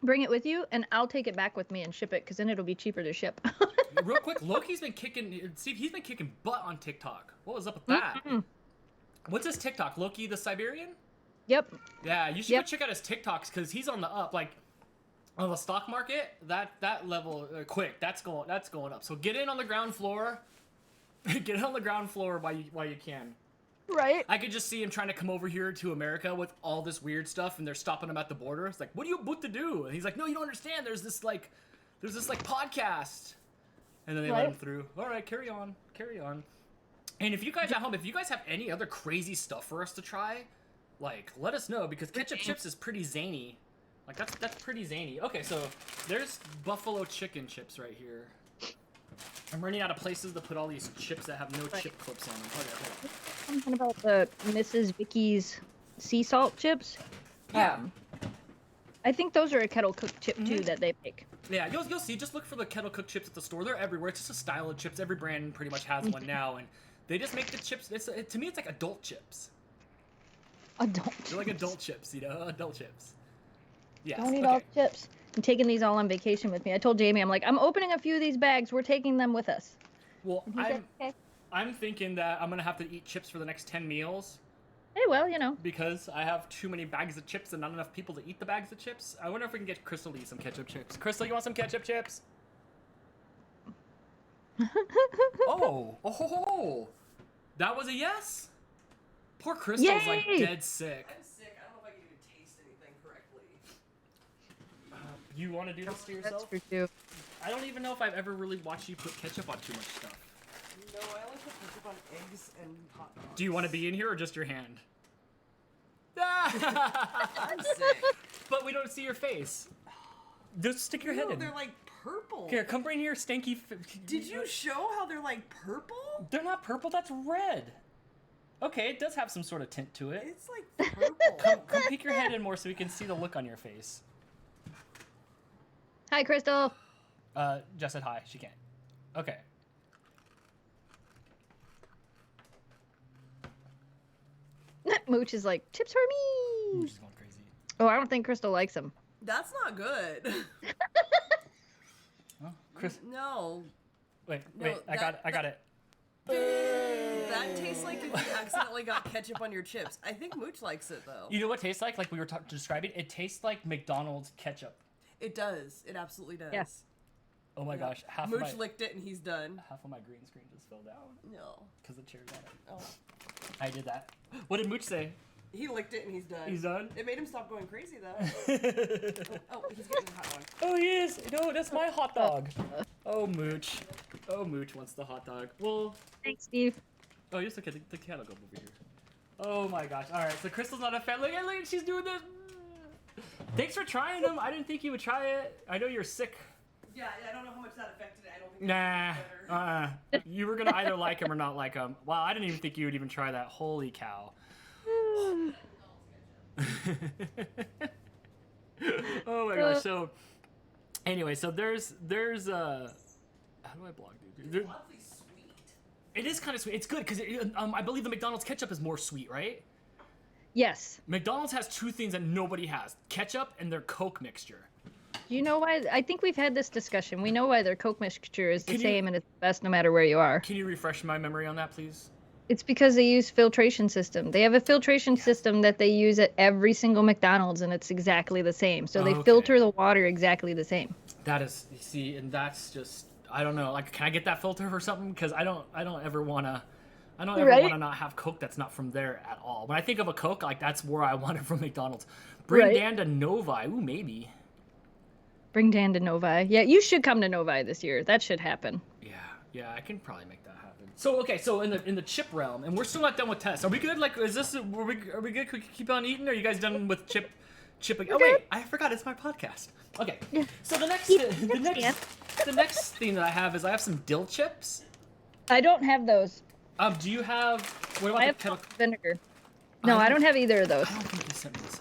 bring it with you, and I'll take it back with me and ship it, because then it'll be cheaper to ship.
Real quick, Loki's been kicking. Steve, he's been kicking butt on TikTok. What was up with that?
Mm-hmm.
What's his TikTok? Loki the Siberian?
Yep.
Yeah, you should go check out his TikToks because he's on the up. Like on the stock market, that level quick. That's going up. So get in on the ground floor. Get in on the ground floor while you can.
Right.
I could just see him trying to come over here to America with all this weird stuff, and they're stopping him at the border. It's like, what are you about to do? And he's like, no, you don't understand. There's this podcast, and then they let him through. All right, carry on. And if you guys at home, if you guys have any other crazy stuff for us to try, like, let us know, because ketchup chips is pretty zany. Like, that's pretty zany. Okay, so there's buffalo chicken chips right here. I'm running out of places to put all these chips that have no chip clips on them. Okay, hold on.
Something about the Mrs. Vicky's sea salt chips.
Yeah.
I think those are a kettle cooked chip too that they make.
Yeah, you'll see. Just look for the kettle cooked chips at the store. They're everywhere. It's just a style of chips. Every brand pretty much has one now, and they just make the chips. To me, it's like adult chips.
Adult.
They're like adult chips, adult chips. Yes.
Don't eat all chips. I'm taking these all on vacation with me. I told Jamie, I'm like, I'm opening a few of these bags. We're taking them with us.
Well,
Said, okay.
I'm thinking that I'm gonna have to eat chips for the next 10 meals.
Hey, well,
Because I have too many bags of chips and not enough people to eat the bags of chips. I wonder if we can get Crystal to eat some ketchup chips. Crystal, you want some ketchup chips? Oh, that was a yes. Poor Crystal's like dead sick.
I'm sick. I don't know if I can even taste anything correctly.
You want to do this to yourself?
That's for you.
I don't even know if I've ever really watched you put ketchup on too much stuff.
No, I only put ketchup on eggs and hot dogs.
Do you want to be in here or just your hand?
I'm sick.
But we don't see your face. Just stick your head
No,
in.
they're like purple.
Here, come bring your stanky.
Did you show how they're like purple?
They're not purple. That's red. Okay, it does have some sort of tint to it.
It's like purple.
Come peek your head in more so we can see the look on your face.
Hi, Crystal.
Jess said hi. She can't. Okay.
Mooch is like, chips for me.
She's going crazy.
Oh, I don't think Crystal likes them.
That's not good.
Oh, Chris.
No.
Wait.
No,
I got it.
That tastes like if you accidentally got ketchup on your chips. I think Mooch likes it though.
You know what it tastes like? Like we were describing, it tastes like McDonald's ketchup.
It does. It absolutely does.
Yes.
Oh my gosh,
Mooch licked it and he's done.
half of my green screen just fell down
No.
because the chair's on it.
Oh.
I did that. What did Mooch say?
He licked it and he's done.
He's done?
It made him stop going crazy though. Oh, he's getting a hot one.
Oh, he is. No, that's my hot dog. Oh, Mooch. Oh, Mooch wants the hot dog. Well,
Thanks, Steve.
oh, yes, okay, the cat will go over here. Oh my gosh. All right, so Crystal's not a fan. Look at she's doing this. Thanks for trying them. I didn't think you would try it. I know you're sick.
Yeah, I don't know how much that affected it. I don't think
Nah. You were gonna either like him or not like him. Wow, I didn't even think you would even try that. Holy cow. Oh my gosh. So, anyway, so there's how do I blog dude?
oddly sweet.
It is kind of sweet. It's good because I believe the McDonald's ketchup is more sweet, right?
Yes.
McDonald's has two things that nobody has: ketchup and their Coke mixture.
You know why? I think we've had this discussion. We know why their Coke mixture is the
Can you-
same and it's best no matter where you are.
Can you refresh my memory on that, please?
It's because they use filtration system. They have a filtration system that they use at every single McDonald's, and it's exactly the same. So they
Okay.
filter the water exactly the same.
That is, you see, and that's just, I don't know. Like, can I get that filter for something? Because I don't ever wanna
Right?
not have Coke that's not from there at all. When I think of a Coke, like that's where I want it from McDonald's. Bring
Right.
Dan to Novi. Ooh, maybe.
Bring Dan to Novi. Yeah, you should come to Novi this year. That should happen.
Yeah, I can probably make that happen. So okay, so in the chip realm, and we're still not done with tests. Are we good? Like, is this? Are we good? Could we keep on eating? Are you guys done with chip? Oh wait, I forgot it's my podcast. Okay.
Yeah.
So the next
Dan.
the next thing that I have is I have some dill chips.
I don't have those.
Do you have? What about
I
the
have
kettle?
vinegar. No, I don't have either of those.
I don't think you sent me this.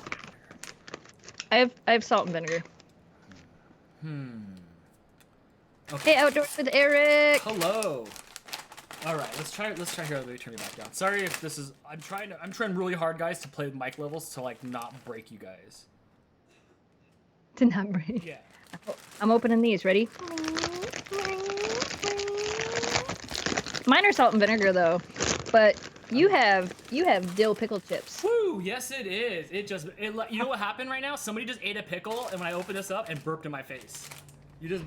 I have salt and vinegar.
Okay.
Hey, Outdoors with Eric.
Hello. All right, let's try here. Let me turn me back down. Sorry if this is. I'm trying really hard, guys, to play with mic levels to like not break you guys.
To not break.
Yeah.
I'm opening these. Ready? Mine are salt and vinegar though, but you have dill pickle chips.
Woo! Yes, it is. You know what happened right now? Somebody just ate a pickle, and when I opened this up, and burped in my face.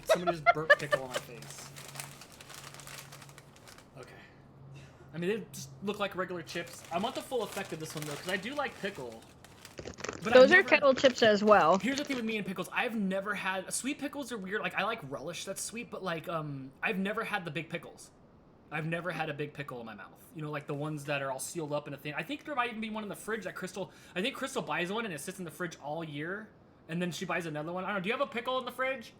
Somebody just burped pickle on my face. Okay. I mean, they just look like regular chips. I want the full effect of this one though, because I do like pickle. But
Those are kettle chips as well.
Here's the thing with me and pickles. I've never had sweet pickles are weird. Like I like relish that's sweet, but like I've never had the big pickles. I've never had a big pickle in my mouth. You know, like the ones that are all sealed up in a thing. I think there might even be one in the fridge that Crystal. I think Crystal buys one and it sits in the fridge all year, and then she buys another one. I don't know. Do you have a pickle in the fridge?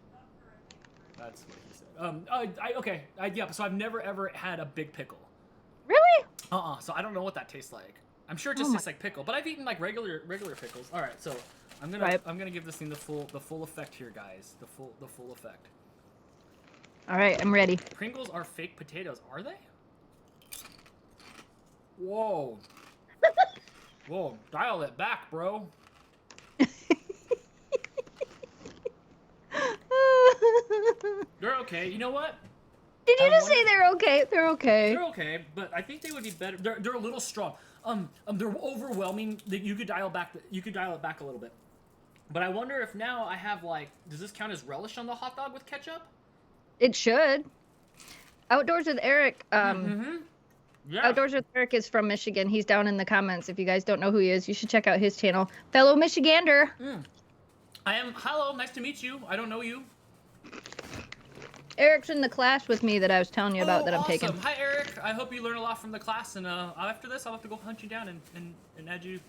That's what he said. Yeah. So I've never ever had a big pickle.
Really?
So I don't know what that tastes like. I'm sure it just tastes like pickle, but I've eaten like regular pickles. All right, so I'm gonna give this thing the full effect here, guys. The full effect.
All right, I'm ready.
Pringles are fake potatoes, are they? Whoa. Whoa, dial it back, bro. They're okay. You know what?
Did you just say they're okay? They're okay.
They're okay, but I think they would be better. They're a little strong. They're overwhelming. That you could dial back. You could dial it back a little bit. But I wonder if now I have like, does this count as relish on the hot dog with ketchup?
It should. Outdoors with Eric.
Yeah.
Outdoors with Eric is from Michigan. He's down in the comments. If you guys don't know who he is, you should check out his channel. Fellow Michigander.
I am. Hello, nice to meet you. I don't know you.
Eric's in the class with me that I was telling you about that I'm taking.
Hi, Eric. I hope you learn a lot from the class. And after this, I'll have to go hunt you down and add you.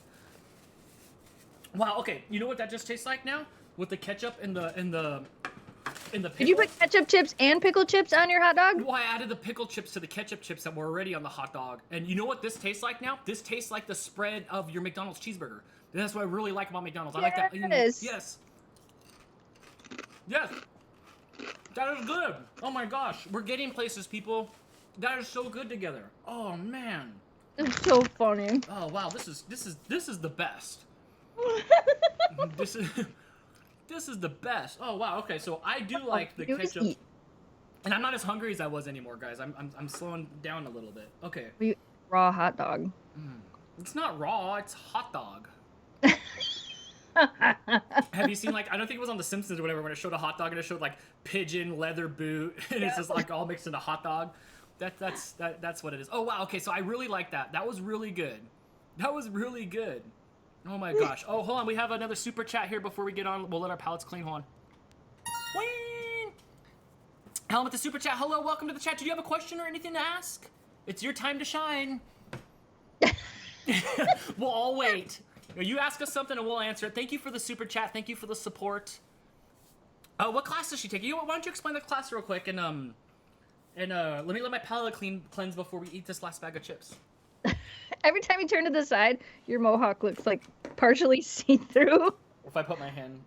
Wow. Okay. You know what that just tastes like now? With the ketchup and the pickle.
Did you put ketchup chips and pickle chips on your hot dog?
Well, I added the pickle chips to the ketchup chips that were already on the hot dog. And you know what this tastes like now? This tastes like the spread of your McDonald's cheeseburger. And that's what I really like about McDonald's. I like that. Yes. Yes. That is good. Oh my gosh. We're getting places, people. That is so good together. Oh man.
It's so funny.
Oh wow, this is the best. This is the best. Oh wow, okay, so I do like the ketchup. And I'm not as hungry as I was anymore, guys. I'm slowing down a little bit. Okay.
Raw hot dog.
It's not raw, it's hot dog. Have you seen, like, I don't think it was on The Simpsons or whatever, when it showed a hot dog and it showed like pigeon, leather boot, and it's just like all mixed into hot dog. That's what it is. Oh wow, okay, so I really like that. That was really good. That was really good. Oh my gosh. Oh, hold on, we have another super chat here before we get on. We'll let our palates clean. Hold on. Whee! Helen with the super chat. Hello, welcome to the chat. Do you have a question or anything to ask? It's your time to shine. We'll all wait. You ask us something and we'll answer it. Thank you for the super chat. Thank you for the support. What class does she take? Why don't you explain the class real quick and let me let my palate cleanse before we eat this last bag of chips.
Every time you turn to the side, your mohawk looks like partially see-through.
If I put my hand,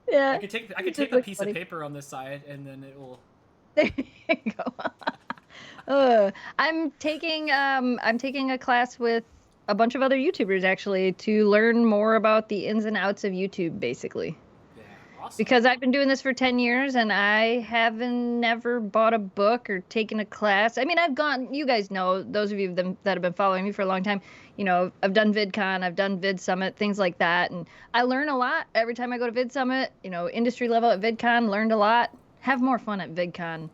yeah,
I could take a piece of paper on this side and then it will.
There you go. I'm taking a class with a bunch of other YouTubers actually to learn more about the ins and outs of YouTube, basically.
Yeah, awesome.
Because I've been doing this for 10 years and I haven't never bought a book or taken a class. I mean, you guys know, those of you that have been following me for a long time, you know, I've done VidCon, I've done Vid Summit, things like that. And I learn a lot every time I go to Vid Summit, you know, industry level at VidCon, learned a lot. Have more fun at VidCon,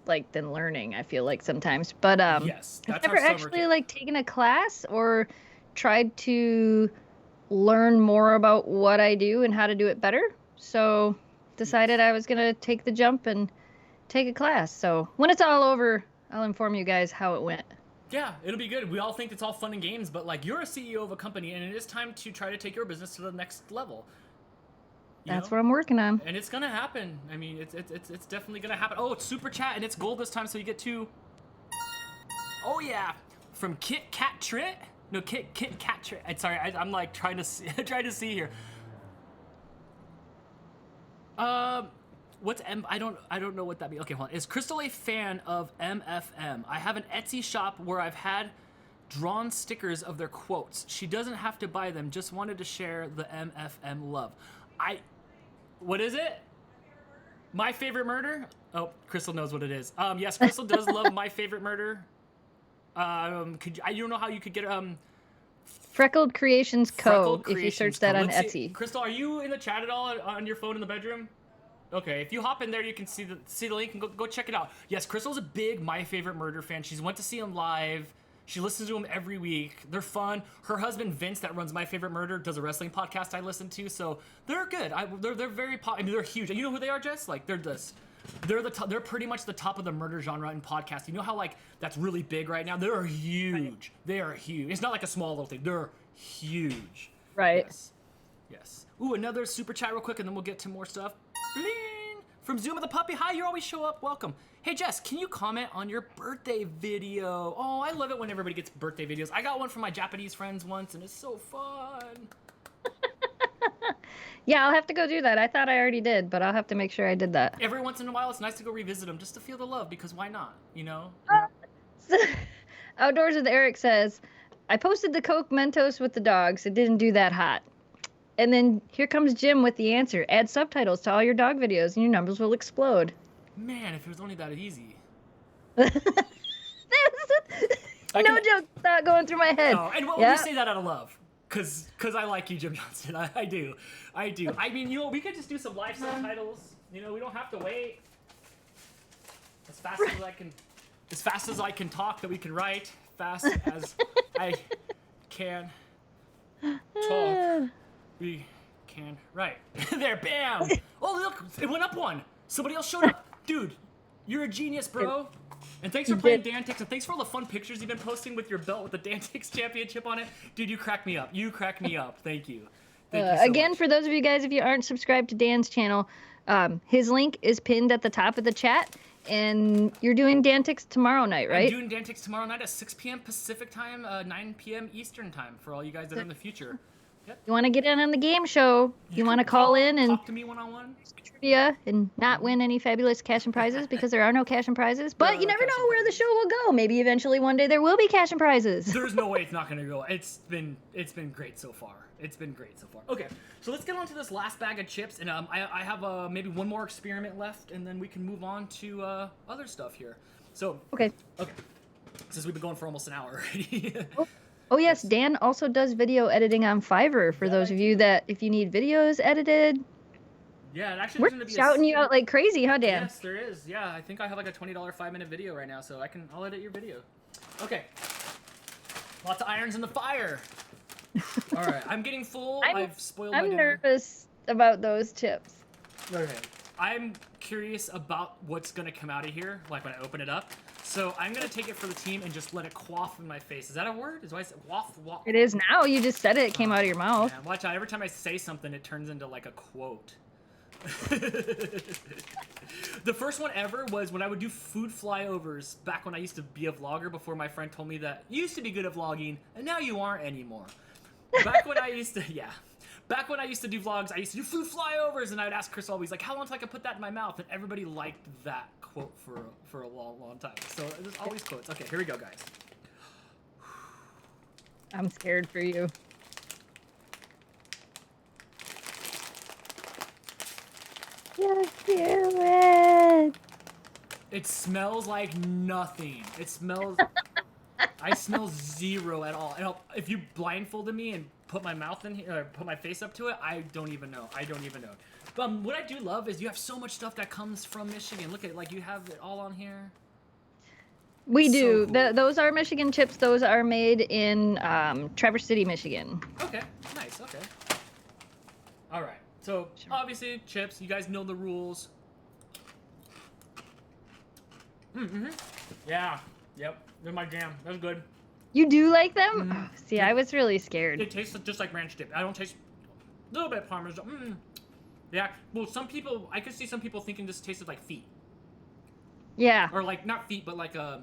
like, than learning, I feel like sometimes. But
yes,
I've never actually like taken a class or tried to learn more about what I do and how to do it better. So decided I was going to take the jump and take a class. So when it's all over, I'll inform you guys how it went.
Yeah, it'll be good. We all think it's all fun and games, but like, you're a CEO of a company and it is time to try to take your business to the next level.
That's what I'm working on.
And it's gonna happen. I mean, it's definitely gonna happen. Oh, it's super chat and it's gold this time, so you get two. Oh yeah, from Kit Kat Trit. No, Kit Kat. Sorry, I'm like trying to see, trying to see here. What's M? I don't know what that means. Okay, hold on. Is Crystal a fan of MFM? I have an Etsy shop where I've had drawn stickers of their quotes. She doesn't have to buy them. Just wanted to share the MFM love. What is it? My Favorite Murder? Oh, Crystal knows what it is. Yes, Crystal does love My Favorite Murder. I don't know how you could get
Freckled Creations Co.
Freckled
If you
Creations
search that
Co.
on
Let's see.
Etsy.
Crystal, are you in the chat at all on your phone in the bedroom? Okay, if you hop in there, you can see the link and go check it out. Yes, Crystal's a big My Favorite Murder fan. She's went to see him live. She listens to them every week. They're fun. Her husband Vince, that runs My Favorite Murder, does a wrestling podcast I listen to. So they're good. They're very I mean, they're huge. You know who they are, Jess? Like they're pretty much the top of the murder genre in podcasting. You know how like that's really big right now? They're huge. They are huge. It's not like a small little thing. They're huge.
Right.
Yes. Ooh, another super chat real quick, and then we'll get to more stuff. Bling! From Zoom of the Puppy. Hi, you always show up. Welcome. Hey, Jess, can you comment on your birthday video? Oh, I love it when everybody gets birthday videos. I got one from my Japanese friends once, and it's so fun.
Yeah, I'll have to go do that. I thought I already did, but I'll have to make sure I did that.
Every once in a while, it's nice to go revisit them just to feel the love, because why not, you know?
Outdoors with Eric says, I posted the Coke Mentos with the dogs. It didn't do that hot. And then here comes Jim with the answer. Add subtitles to all your dog videos and your numbers will explode.
Man, if it was only that easy.
No joke, thought going through my head.
No, and we say that out of love. Cause I like you, Jim Johnston. I do. I mean, you know, we could just do some live subtitles. You know, we don't have to wait. As fast as I can talk, that we can write. Fast as I can talk, we can write. There, bam! Oh, look, it went up one. Somebody else showed up. Dude, you're a genius, bro. And thanks for playing Dan-Tics, and thanks for all the fun pictures you've been posting with your belt with the Dan-Tics championship on it. Dude, you crack me up. You crack me up. Thank you. Thank you so
again,
much.
for those of you guys, if you aren't subscribed to Dan's channel, his link is pinned at the top of the chat. And you're doing Dan-Tics tomorrow night, right?
I'm doing Dan-Tics tomorrow night at 6 p.m. Pacific time, 9 p.m. Eastern time for all you guys that are in the future. Yep.
You want to get in on the game show? You want to call in and
talk to me one-on-one?
Trivia and not win any fabulous cash and prizes because there are no cash and prizes. But you never know where the show will go. Maybe eventually one day there will be cash and prizes.
There's no way it's not gonna go. It's been great so far. It's been great so far. Okay, so let's get on to this last bag of chips, and I have maybe one more experiment left, and then we can move on to other stuff here. So
Okay.
Since we've been going for almost an hour already.
Oh yes, Dan also does video editing on Fiverr for those of you that if you need videos edited.
Yeah, it actually
We're
going to be
shouting you out like crazy, huh, Dan?
Yes, there is. Yeah, I think I have like a $20 5-minute video right now, so I'll edit your video. Okay. Lots of irons in the fire. All right, I'm getting full. I've spoiled my dinner.
I'm nervous about those chips.
Okay. I'm curious about what's gonna come out of here, like when I open it up. So I'm gonna take it for the team and just let it quaff in my face. Is that a word? Is what I said? Quaff?
It is now. You just said it came out of your mouth.
Man, watch out. Every time I say something, it turns into like a quote. The first one ever was when I would do food flyovers back when I used to be a vlogger before my friend told me that you used to be good at vlogging and now you aren't anymore. Back when I used to do vlogs, I used to do food flyovers, and I would ask Chris always, like, how long until I could put that in my mouth? And everybody liked that quote for a long, long time. So there's always quotes. Okay, here we go, guys.
I'm scared for you. Just do it.
It smells like nothing. It smells... I smell zero at all. And if you blindfolded me and put my mouth in here, or put my face up to it, I don't even know. But what I do love is you have so much stuff that comes from Michigan. Look at it, like you have it all on here.
We do.
So cool.
Those are Michigan chips. Those are made in Traverse City, Michigan.
Okay, nice. Okay. All right. So obviously chips. You guys know the rules. Yeah. Yep. They're my jam. That's good.
You do like them? Oh, see, I was really scared.
It tastes just like ranch dip. I don't taste a little bit of Parmesan. Yeah. Well, I could see some people thinking this tasted like feet.
Yeah.
Or like not feet, but like yeah,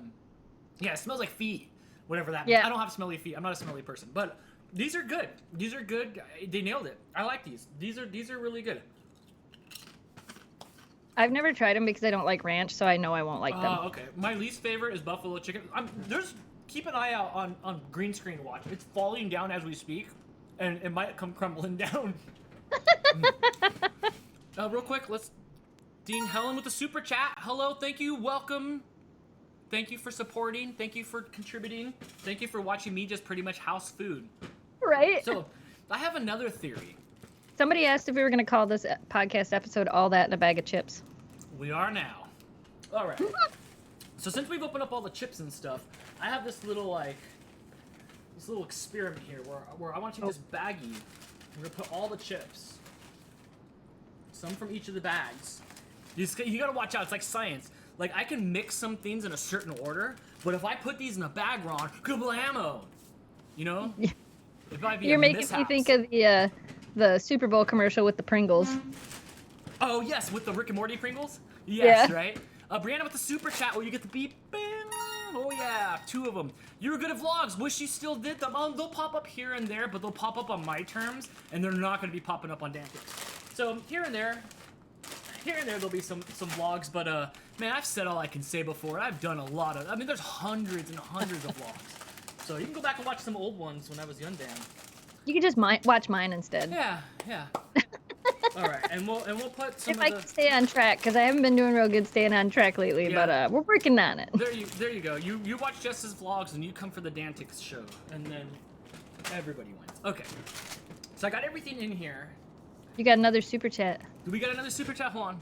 it smells like feet. whatever that means.
Yeah.
I don't have smelly feet. I'm not a smelly person, but these are good. These are good. They nailed it. I like these. These are really good.
I've never tried them because I don't like ranch, so I know I won't like them.
Okay. My least favorite is buffalo chicken. Keep an eye out on green screen watch. It's falling down as we speak, and it might come crumbling down. Real quick, Dean Helen with the super chat. Hello, thank you, welcome. Thank you for supporting. Thank you for contributing. Thank you for watching me just pretty much house food.
Right?
So, I have another theory.
Somebody asked if we were going to call this podcast episode All That in a Bag of Chips.
We are now. All right. So since we've opened up all the chips and stuff, I have this little experiment here where I want to take this baggie. We're gonna put all the chips, some from each of the bags. You gotta watch out. It's like science. Like I can mix some things in a certain order, but if I put these in a bag wrong, kablamo! You know? It might be
You're
a
making
mishap.
me think of the Super Bowl commercial with the Pringles.
Oh yes, with the Rick and Morty Pringles. Yes,
Yeah.
right. Brianna with the super chat where you get the beep. Oh yeah, 2 of them. You were good at vlogs. Wish you still did them. They'll pop up here and there, but they'll pop up on my terms, and they're not going to be popping up on Dan-Tics. So here and there there'll be some vlogs. But man, I've said all I can say before. I've done a lot of. I mean, there's hundreds and hundreds of vlogs. So you can go back and watch some old ones when I was young Dan.
You can just watch mine instead.
Yeah. All right, and we'll put some
If
of
I
the.
can stay on track, because I haven't been doing real good staying on track lately,
Yeah.
but we're working on it.
There you go. You watch Jess's vlogs and you come for the Dan-Tics show, and then everybody wins. Okay, so I got everything in here.
You got another super chat.
We got another super chat. Hold on.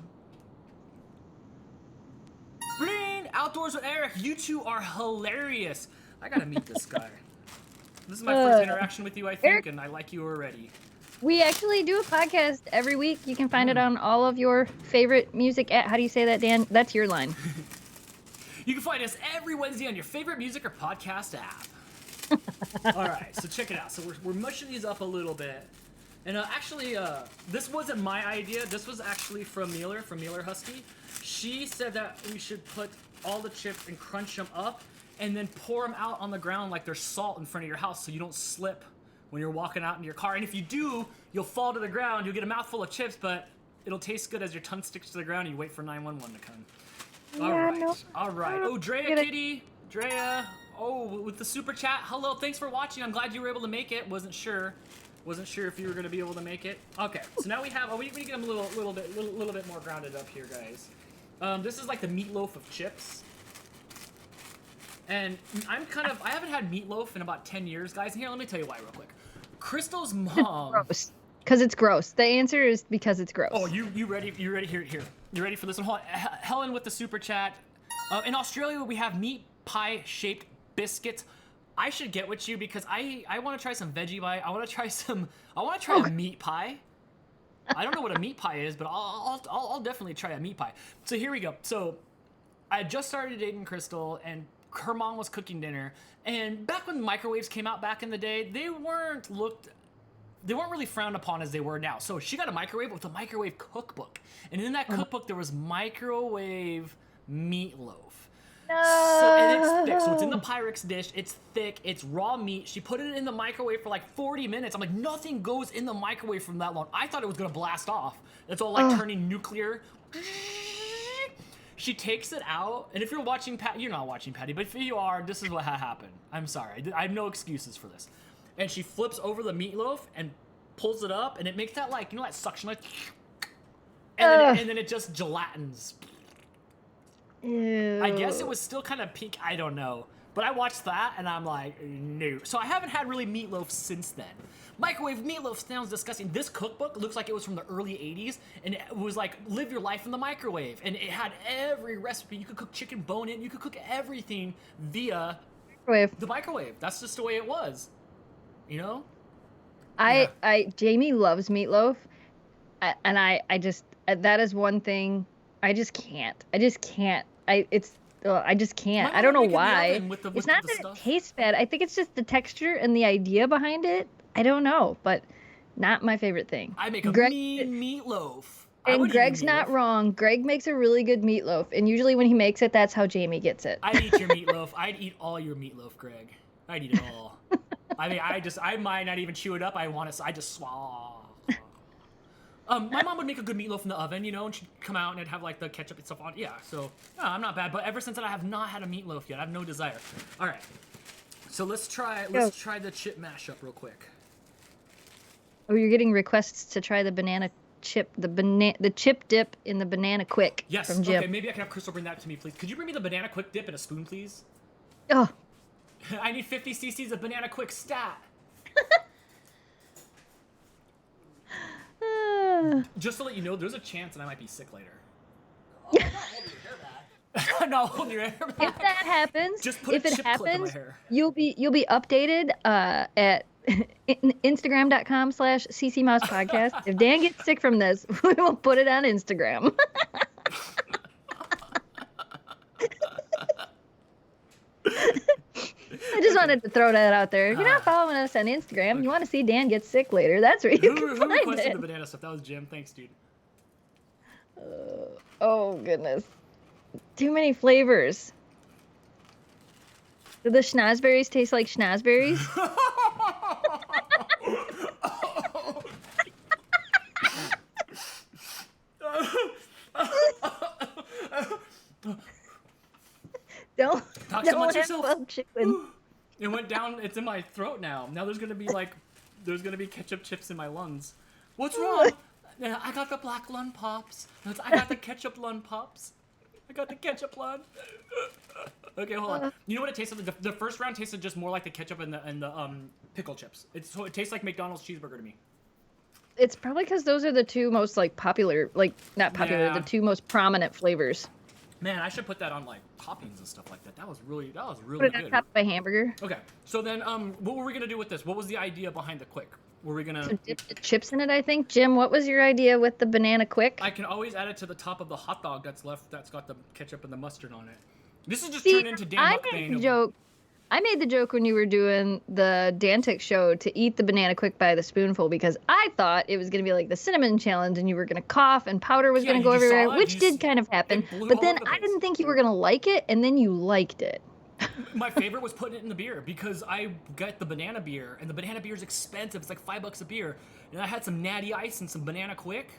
Green Outdoors with Eric. You two are hilarious. I gotta meet this guy. This is my first interaction with you, I think,
Eric?
and I like you already.
We actually do a podcast every week. You can find it on all of your favorite music. How do you say that, Dan? That's your line.
You can find us every Wednesday on your favorite music or podcast app. All right, so check it out. So we're mushing these up a little bit. And actually, this wasn't my idea. This was actually from Mueller Husky. She said that we should put all the chips and crunch them up and then pour them out on the ground like there's salt in front of your house so you don't slip when you're walking out in your car. And if you do, you'll fall to the ground. You'll get a mouthful of chips, but it'll taste good as your tongue sticks to the ground and you wait for 911 to come. All right. Oh, Drea Kitty. Drea. Oh, with the super chat. Hello, thanks for watching. I'm glad you were able to make it. Wasn't sure if you were going to be able to make it. Okay, so now we have, we need to get them a little bit more grounded up here, guys. This is like the meatloaf of chips. And I haven't had meatloaf in about 10 years, guys. And here, let me tell you why real quick. Crystal's mom.
Gross. Because it's gross. The answer is because it's gross.
Oh, you ready? You ready? Here. You ready for this one? Hold on. Helen with the super chat. In Australia, we have meat pie shaped biscuits. I should get with you because I want to try some veggie pie. I want to try a meat pie. I don't know what a meat pie is, but I'll definitely try a meat pie. So here we go. So I just started dating Crystal, and her mom was cooking dinner. And back when microwaves came out back in the day, they weren't really frowned upon as they were now. So she got a microwave with a microwave cookbook. And in that cookbook, there was microwave meatloaf. And it's thick. So it's in the Pyrex dish. It's thick. It's raw meat. She put it in the microwave for like 40 minutes. I'm like, nothing goes in the microwave from that long. I thought it was going to blast off. It's all like turning nuclear. She takes it out. And if you're watching Patty, you're not watching Patty, but if you are, this is what happened. I'm sorry. I have no excuses for this. And she flips over the meatloaf and pulls it up. And it makes that like, that suction like. And then it just gelatins.
Ew.
I guess it was still kind of pink. I don't know. But I watched that and I'm like, no. So I haven't had really meatloaf since then. Microwave meatloaf sounds disgusting. This cookbook looks like it was from the early 80s. And it was like, live your life in the microwave. And it had every recipe. You could cook chicken bone in. You could cook everything via the microwave. That's just the way it was. You know?
Jamie loves meatloaf. And I just, that is one thing I just can't. I just can't. I just can't. I don't know why. It's not that it tastes bad. I think it's just the texture and the idea behind it. I don't know, but not my favorite thing.
I make a mean meatloaf.
And Greg's not wrong. Greg makes a really good meatloaf, and usually when he makes it, that's how Jamie gets it.
I'd eat your meatloaf. I'd eat all your meatloaf, Greg. I need it all. I mean, I might not even chew it up. I just swallow. My mom would make a good meatloaf in the oven, you know, and she'd come out and it'd have like the ketchup and stuff on. Yeah, so no, I'm not bad. But ever since then, I have not had a meatloaf yet. I have no desire. All right, so let's try the chip mashup real quick.
Oh, you're getting requests to try the banana chip, the chip dip in the banana quick.
Yes.
From Jim.
Okay, maybe I can have Crystal bring that to me, please. Could you bring me the banana quick dip in a spoon, please?
Oh.
I need 50 cc's of banana quick stat. Just to let you know, there's a chance that I might be sick later. I'm not holding your hair back.
If that happens,
Just put a chip clip in my hair.
you'll be updated at Instagram.com/CCMousePodcast. If Dan gets sick from this, we will put it on Instagram. I just wanted to throw that out there. If you're not following us on Instagram, okay. You want to see Dan get sick later, that's where you can
Who
find
requested
it.
the banana stuff? That was Jim. Thanks, dude.
Oh, goodness. Too many flavors. Do the schnozberries taste like schnozberries? Don't
amongst
have
yourself.
bug chicken.
It went down. It's in my throat now. Now there's gonna be ketchup chips in my lungs. What's wrong? Yeah, I got the black lung pops. I got the ketchup lung pops. I got the ketchup lung. Okay, hold on. You know what it tasted like? The first round tasted just more like the ketchup and the pickle chips. It tastes like McDonald's cheeseburger to me.
It's probably because those are the two most popular, not popular,
Yeah.
the two most prominent flavors.
Man, I should put that on toppings and stuff like that. That was really
Put it on
good.
top of a hamburger.
Okay, so then what were we gonna do with this? What was the idea behind the quick? Were we gonna
So dip the chips in it, I think. Jim, what was your idea with the banana quick?
I can always add it to the top of the hot dog that's left. That's got the ketchup and the mustard on it. This is just turned into Dan Mukbang.
I made the joke when you were doing the Dan-Tics show to eat the banana quick by the spoonful because I thought it was going to be like the cinnamon challenge and you were going to cough and powder was going to go everywhere, which did kind of happen. But then I didn't think you were going to like it, and then you liked it.
My favorite was putting it in the beer because I got the banana beer, and the banana beer is expensive. It's like $5 a beer, and I had some natty ice and some banana quick.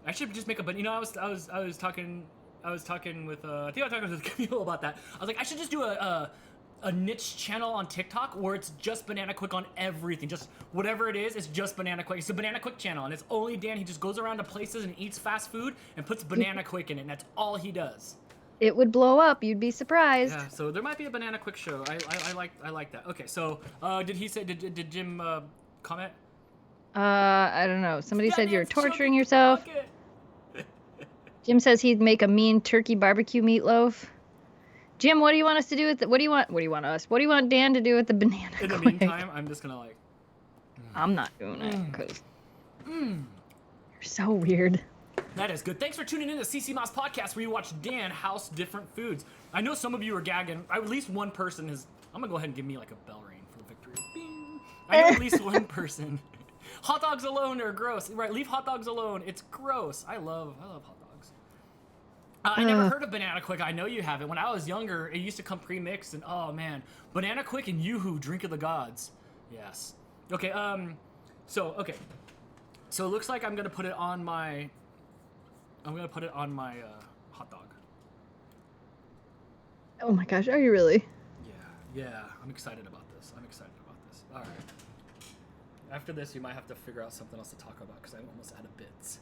I should just make a. You know, I was talking with I think I was talking with Camille about that. I was like, I should just do a niche channel on TikTok where it's just banana quick on everything. Just whatever it is, it's just banana quick. It's a banana quick channel, and it's only Dan. He just goes around to places and eats fast food and puts banana quick in it, and that's all he does.
It would blow up. You'd be surprised.
Yeah, so there might be a banana quick show. I like that. Okay, so did Jim comment?
I don't know. Somebody said you're torturing yourself. Jim says he'd make a mean turkey barbecue meatloaf. Jim, what do you want us to do with it? What do you want Dan to do with the banana
In the
quick?
meantime, I'm just gonna
I'm not doing it because you're so weird.
That is good. Thanks for tuning in to CC Mouse Podcast, where you watch Dan house different foods. I know some of you are gagging. At least one person is. I'm gonna go ahead and give me like a bell ring for the victory. Bing. I know at least one person. Hot dogs alone are gross. Right? Leave hot dogs alone. It's gross. I love hot dogs. I never heard of Banana Quick. I know you haven't. When I was younger, it used to come pre-mixed, and oh man, Banana Quick and Yoo-Hoo, drink of the gods. Yes. Okay. So it looks like I'm gonna put it on my. Hot dog.
Oh my gosh, are you really?
Yeah. I'm excited about this. All right. After this, you might have to figure out something else to talk about because I'm almost out of bits.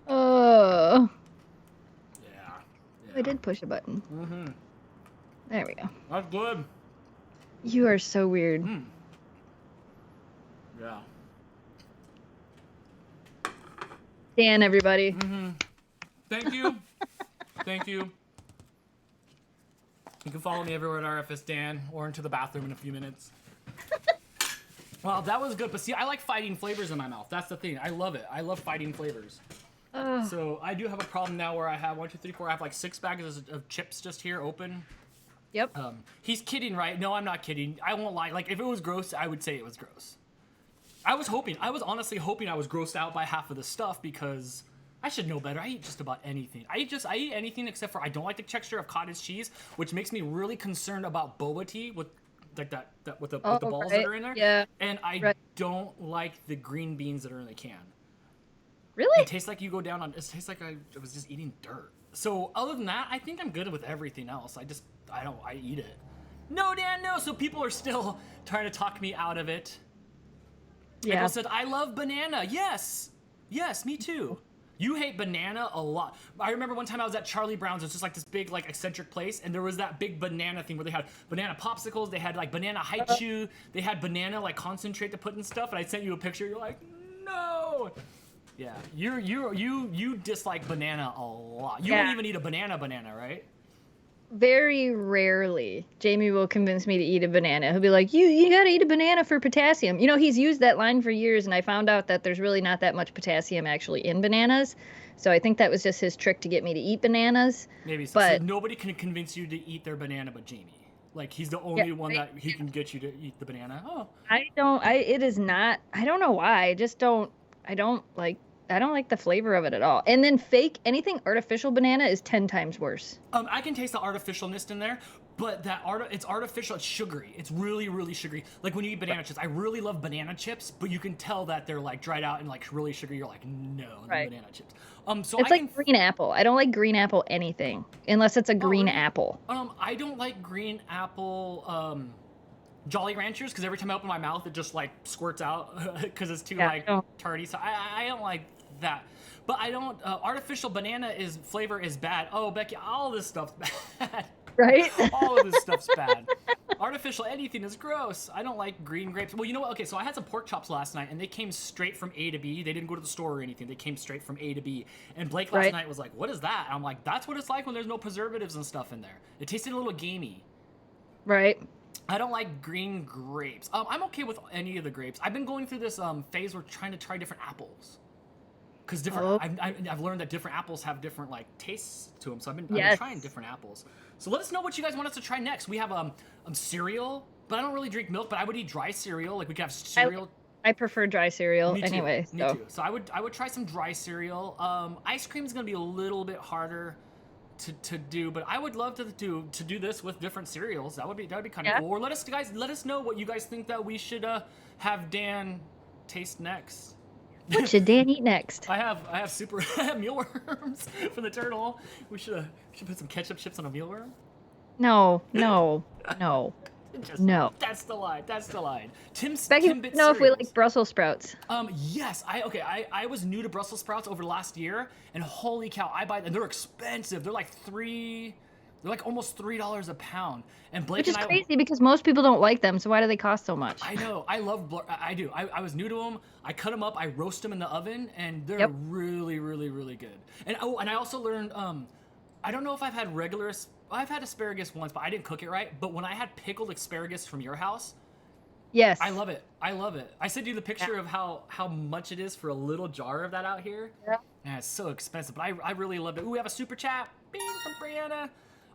Oh.
Yeah.
I did push a button.
Mm-hmm.
There we go.
That's good.
You are so weird.
Yeah.
Dan, everybody.
Thank you. Thank you. You can follow me everywhere at RFS Dan or into the bathroom in a few minutes. Well, that was good. But see, I like fighting flavors in my mouth. That's the thing. I love it. I love fighting flavors. So I do have a problem now where I have 1, 2, 3, 4. I have like 6 bags of chips just here open.
Yep.
He's kidding, right? No, I'm not kidding. I won't lie. Like, if it was gross, I would say it was gross. I was honestly hoping I was grossed out by half of the stuff because I should know better. I eat just about anything. I eat anything except for I don't like the texture of cottage cheese, which makes me really concerned about boba tea with like that with the balls that are in there.
Yeah.
And I don't like the green beans that are in the can.
Really?
It tastes like you go down on. It tastes like I was just eating dirt. So other than that, I think I'm good with everything else. I eat it. No, Dan, no. So people are still trying to talk me out of it.
Yeah.
Michael said, I love banana. Yes, me too. You hate banana a lot. I remember one time I was at Charlie Brown's. It's just like this big, like, eccentric place, and there was that big banana thing where they had banana popsicles, they had like banana haichu, they had banana like concentrate to put in stuff. And I sent you a picture. You're like, no. Yeah, you dislike banana a lot. You won't even eat a banana, right?
Very rarely, Jamie will convince me to eat a banana. He'll be like, you gotta eat a banana for potassium. You know, he's used that line for years, and I found out that there's really not that much potassium actually in bananas. So I think that was just his trick to get me to eat bananas.
Maybe so.
But
So nobody can convince you to eat their banana but Jamie. Like, he's the only one that he can get you to eat the banana. Oh.
I don't know why. I don't like the flavor of it at all. And then anything artificial banana is 10 times worse.
I can taste the artificialness in there, but it's artificial. It's sugary. It's really, really sugary. Like when you eat banana chips, I really love banana chips, but you can tell that they're like dried out and like really sugary. You're like, no, banana chips. So
it's like green apple. I don't like green apple anything unless it's a green apple.
I don't like green apple. Jolly Ranchers, because every time I open my mouth, it just like squirts out because it's too tarty. So I don't like that. But I don't. Artificial banana flavor is bad. Oh, Becky, all this stuff's bad.
Right?
All of this stuff's bad. Artificial anything is gross. I don't like green grapes. Well, you know what? Okay, so I had some pork chops last night, and they came straight from A to B. They didn't go to the store or anything. They came straight from A to B. And Blake last night was like, "What is that?" And I'm like, "That's what it's like when there's no preservatives and stuff in there. It tasted a little gamey."
Right.
I don't like green grapes. I'm okay with any of the grapes. I've been going through this phase where trying to try different apples. Because I've learned that different apples have different like tastes to them. So I've been trying different apples. So let us know what you guys want us to try next. We have cereal, but I don't really drink milk. But I would eat dry cereal. Like we could have cereal.
I prefer dry cereal anyway.
Me too. So I would try some dry cereal. Ice cream is gonna be a little bit harder to do, but I would love to do this with different cereals. That would be kind of cool. Or let us know what you guys think that we should have Dan taste next.
What should Dan eat next?
I have super mealworms for the turtle. We should put some ketchup chips on a mealworm.
No.
That's the line.
Becky,
Timbit
know if we
cereals.
like Brussels sprouts.
Yes. I was new to Brussels sprouts over the last year, and holy cow, I buy them. They're expensive. They're like almost $3 a pound. And Blake
Which is
and I,
crazy because most people don't like them. So why do they cost so much?
I know. I do. I was new to them. I cut them up. I roast them in the oven, and they're really, really, really good. And I also learned. I don't know if I've had asparagus once, but I didn't cook it right. But when I had pickled asparagus from your house,
yes,
I love it. I sent you the picture of how much it is for a little jar of that out here. Yeah, it's so expensive, but I really loved it. Ooh, we have a super chat. Bing from Brianna.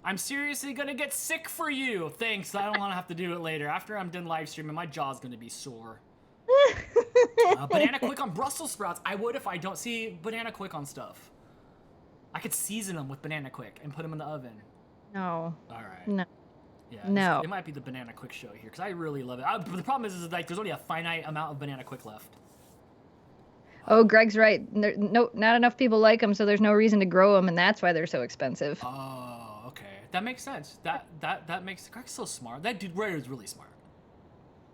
I'm seriously gonna get sick for you. Thanks. I don't want to have to do it later. After I'm done live streaming, my jaw's gonna be sore. Banana quick on Brussels sprouts. I would if I don't see banana quick on stuff. I could season them with banana quick and put them in the oven.
No.
All right.
No.
Yeah.
No.
It might be the banana quick show here because I really love it. But the problem is like there's only a finite amount of banana quick left.
Oh, Greg's right. Not enough people like them, so there's no reason to grow them, and that's why they're so expensive.
Oh, okay. That makes sense. That makes Greg's so smart. That dude Ray is really smart.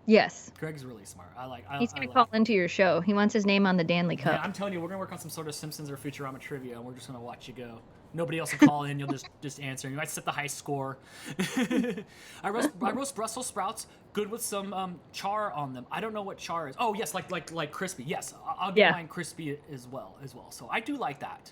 Yes.
Greg's really smart.
He's gonna call into your show. He wants his name on the Danley Cup.
Yeah, I'm telling you, we're gonna work on some sort of Simpsons or Futurama trivia, and we're just gonna watch you go. Nobody else will call in. You'll just answer. You might set the high score. I roast Brussels sprouts, good with some char on them. I don't know what char is. Oh yes, like crispy. Yes, I'll get mine crispy as well. So I do like that.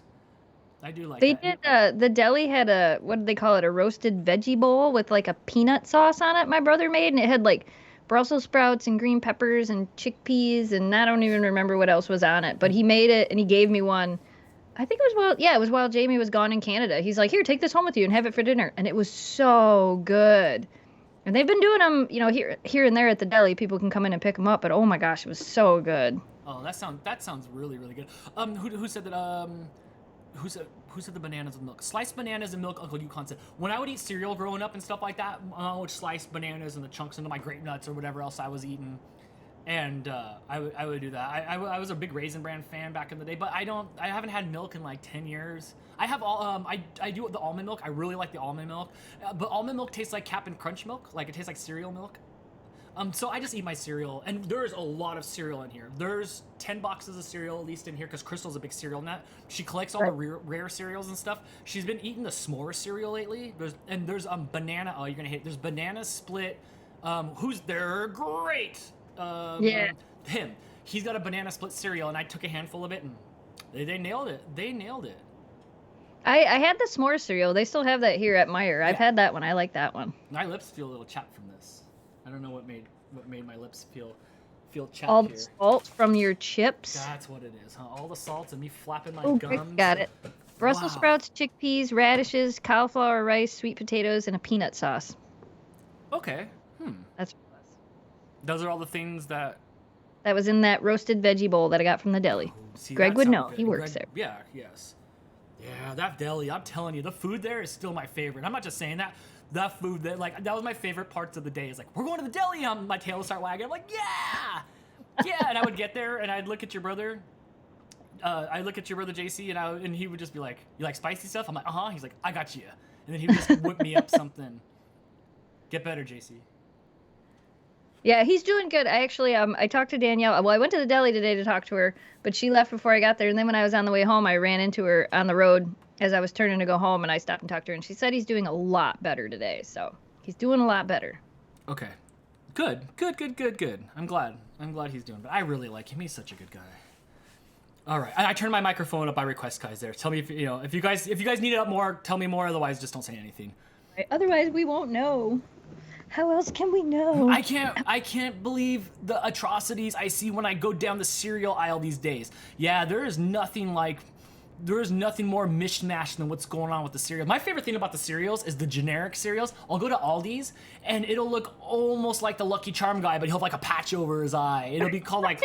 They
did. The deli had what did they call it? A roasted veggie bowl with like a peanut sauce on it. My brother made, and it had like Brussels sprouts and green peppers and chickpeas, and I don't even remember what else was on it. But he made it, and he gave me one. I think it was while Jamie was gone in Canada. He's like, here, take this home with you and have it for dinner. And it was so good. And they've been doing them, here and there at the deli. People can come in and pick them up. But oh my gosh, it was so good.
Oh, that sounds really, really good. Who said that? who said the bananas and milk? Sliced bananas and milk, Uncle Yukon said. When I would eat cereal growing up and stuff like that, I would slice bananas and the chunks into my grape nuts or whatever else I was eating. And I would do that. I was a big Raisin Bran fan back in the day, but I haven't had milk in like 10 years. I have all I do the almond milk. I really like the almond milk, but almond milk tastes like Cap'n Crunch milk, like it tastes like cereal milk. So I just eat my cereal, and there's a lot of cereal in here. There's 10 boxes of cereal at least in here because Crystal's a big cereal nut. She collects all the rare cereals and stuff. She's been eating the s'more cereal lately. There's banana. Oh, you're gonna hate. There's banana split. They're great. Him. He's got a banana split cereal, and I took a handful of it, and they nailed it. They nailed it.
I had the s'more cereal. They still have that here at Meijer. I've had that one. I like that one.
My lips feel a little chapped from this. I don't know what made my lips feel chapped
All
here.
the salt from your chips.
That's what it is, huh? All the salt and me flapping my
Oh,
gums.
got it. Brussels sprouts, chickpeas, radishes, cauliflower rice, sweet potatoes, and a peanut sauce.
Okay.
That's what it was.
Those are all the things that...
That was in that roasted veggie bowl that I got from the deli.
See,
Greg
that
would
sounds
know.
good.
He works there.
Yeah, yes. Yeah, that deli, I'm telling you, the food there is still my favorite. I'm not just saying that. The food that was my favorite parts of the day. Is like, we're going to the deli, and my tail would start wagging. I'm like, yeah, and I would get there, and I'd look at your brother. JC, and he would just be like, "You like spicy stuff?" I'm like, "Uh huh." He's like, "I got you," and then he would just whip me up something. Get better, JC.
Yeah, he's doing good. I actually, I talked to Danielle. Well, I went to the deli today to talk to her, but she left before I got there. And then when I was on the way home, I ran into her on the road as I was turning to go home, and I stopped and talked to her. And she said he's doing a lot better today. So he's doing a lot better.
Okay, good. I'm glad he's doing. But I really like him. He's such a good guy. All right, I turned my microphone up by request, guys. There, tell me if you guys need it up more. Tell me more. Otherwise, just don't say anything.
Right. Otherwise, we won't know. How else can we know?
I can't believe the atrocities I see when I go down the cereal aisle these days. Yeah, there is nothing more mishmash than what's going on with the cereal. My favorite thing about the cereals is the generic cereals. I'll go to Aldi's and it'll look almost like the Lucky Charm guy, but he'll have like a patch over his eye. It'll be called like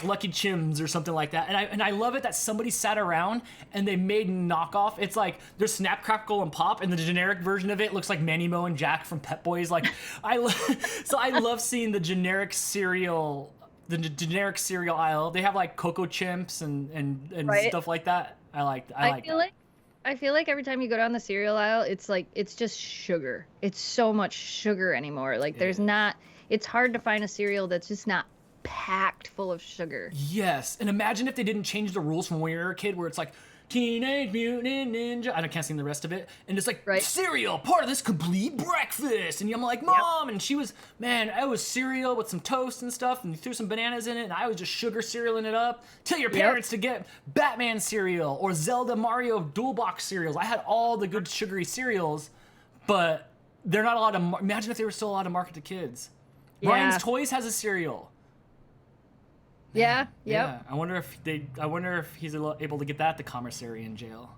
Lucky Chims or something like that. And I love it that somebody sat around and they made knockoff. It's like there's Snap, Crackle, and Pop, and the generic version of it looks like Manny Mo and Jack from Pep Boys. Like I love seeing the generic cereal. The generic cereal aisle. They have like Cocoa Chimps and
Right.
stuff like that. I
feel like every time you go down the cereal aisle, it's just sugar. It's so much sugar anymore. Like it's hard to find a cereal that's just not packed full of sugar.
Yes, and imagine if they didn't change the rules from when we were a kid, where it's like Teenage Mutant Ninja. I can't sing the rest of it. And it's like cereal, part of this complete breakfast. And I'm like, Mom, and she was, man, I was cereal with some toast and stuff, and you threw some bananas in it, and I was just sugar cerealing it up. Tell your parents to get Batman cereal or Zelda Mario dual box cereals. I had all the good sugary cereals, but they're not allowed to. Imagine if they were still allowed to market to kids.
Yeah.
Ryan's Toys has a cereal.
Yeah.
Yeah. I wonder if he's able to get that at the commissary in jail.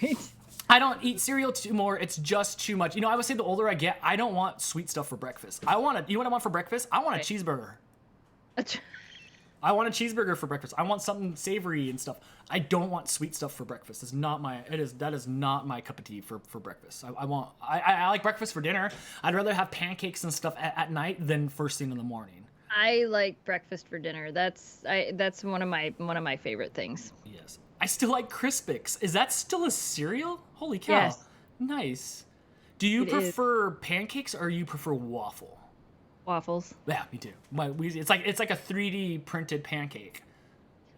Right.
I don't eat cereal more. It's just too much. I would say the older I get, I don't want sweet stuff for breakfast. You know what I want for breakfast? I want a cheeseburger. I want a cheeseburger for breakfast. I want something savory and stuff. I don't want sweet stuff for breakfast. That is not my cup of tea for breakfast. I like breakfast for dinner. I'd rather have pancakes and stuff at night than first thing in the morning.
I like breakfast for dinner. That's one of my favorite things.
Yes. I still like Crispix. Is that still a cereal? Holy cow.
Yes.
Nice. Do you prefer pancakes or you prefer waffle?
Waffles.
Yeah, me too. It's like a 3D printed pancake.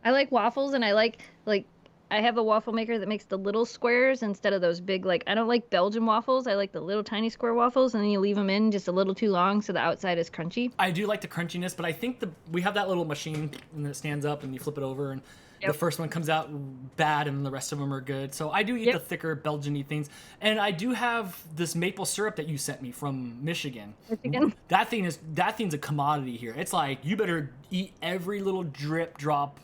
I like waffles, and I like I have a waffle maker that makes the little squares instead of those big, I don't like Belgian waffles. I like the little tiny square waffles, and then you leave them in just a little too long so the outside is crunchy.
I do like the crunchiness, but I think we have that little machine and it stands up and you flip it over and the first one comes out bad and the rest of them are good. So I do eat the thicker Belgian-y things. And I do have this maple syrup that you sent me from Michigan. That thing's a commodity here. It's like you better eat every little drip drop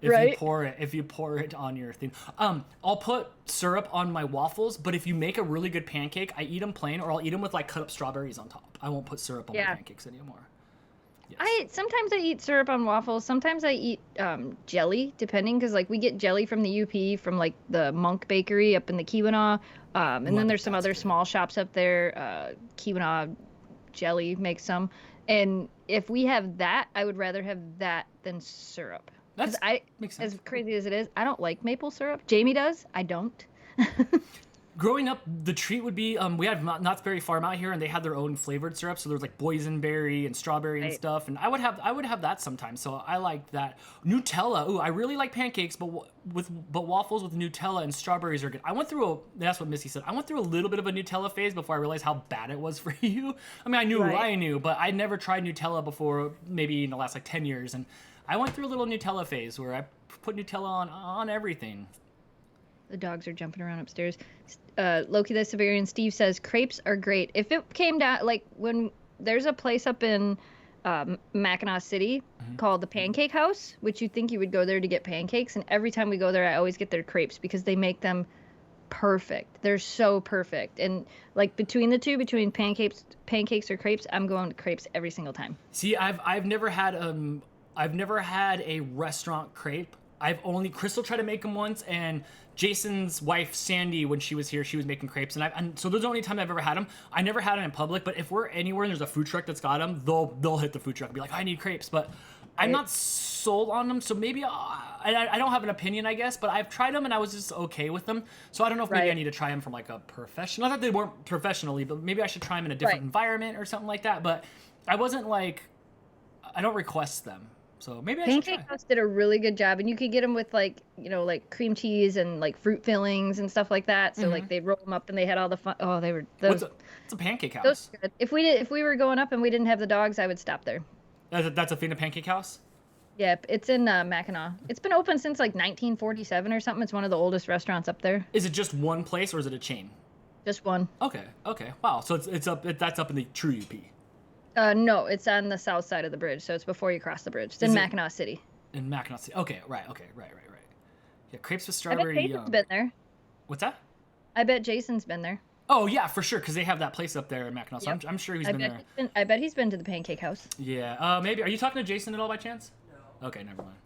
if you pour it on your thing. I'll put syrup on my waffles, but if you make a really good pancake, I eat them plain, or I'll eat them with cut up strawberries on top. I won't put syrup on my pancakes anymore. Yes.
Sometimes I eat syrup on waffles. Sometimes I eat jelly, depending, because like we get jelly from the UP from like the Monk Bakery up in the Keweenaw, and
Ooh, I
then
bet
there's some
that's
other
good.
small shops up there. Keweenaw Jelly makes some, and if we have that, I would rather have that than syrup. Because
That's makes sense.
as crazy as it is, I don't like maple syrup. Jamie does. I don't.
Growing up, the treat would be we had not very far out here, and they had their own flavored syrup. So there was like boysenberry and strawberry and
Right.
stuff. And I would have that sometimes. So I like that Nutella. Ooh, I really like pancakes, but waffles with Nutella and strawberries are good. I went through that's what Missy said. I went through a little bit of a Nutella phase before I realized how bad it was for you. I mean, I knew
Right.
I knew, but I'd never tried Nutella before. Maybe in the last like 10 years, and I went through a little Nutella phase where I put Nutella on everything.
The dogs are jumping around upstairs. Loki the Severian Steve says crepes are great. If it came down, like when there's a place up in Mackinac City called the Pancake House, which you think you would go there to get pancakes, and every time we go there, I always get their crepes because they make them perfect. They're so perfect, and like between the two, between pancakes or crepes, I'm going to crepes every single time.
See, I've never had a restaurant crepe. I've only Crystal tried to make them once, and Jason's wife Sandy, when she was here, she was making crepes, and so those are the only time I've ever had them. I never had them in public, but if we're anywhere and there's a food truck that's got them, they'll hit the food truck and be like, I need crepes, but I'm not sold on them, so maybe I don't have an opinion, I guess, but I've tried them and I was just okay with them, so I don't know if maybe
Right.
I need to try them from like a professional. Not that they weren't professionally, but maybe I should try them in a different
Right.
environment or something like that. But I wasn't like, I don't request them. So maybe I should
Pancake
try.
House did a really good job, and you could get them with like like cream cheese and like fruit fillings and stuff like that. So like they'd roll them up, and they had all the fun. Oh, they were those.
It's a pancake house.
Those were good. If we were going up and we didn't have the dogs, I would stop there.
That's a thing, a pancake house?
Yep, it's in Mackinac. It's been open since like 1947 or something. It's one of the oldest restaurants up there.
Is it just one place or is it a chain?
Just one.
Okay. Wow. So that's up in the true UP.
No, it's on the south side of the bridge, so it's before you cross the bridge. It's in
Is it-
Mackinac City.
In Mackinac City. Okay, right. Yeah, crepes with
I bet
strawberry.
Jason's been there.
What's that?
I bet Jason's been there.
Oh yeah, for sure, because they have that place up there in Mackinac. So
Yep.
I'm sure he's
I
been
bet
there.
I bet he's been to the Pancake House.
Yeah. Maybe. Are you talking to Jason at all by chance?
No.
Okay, never mind.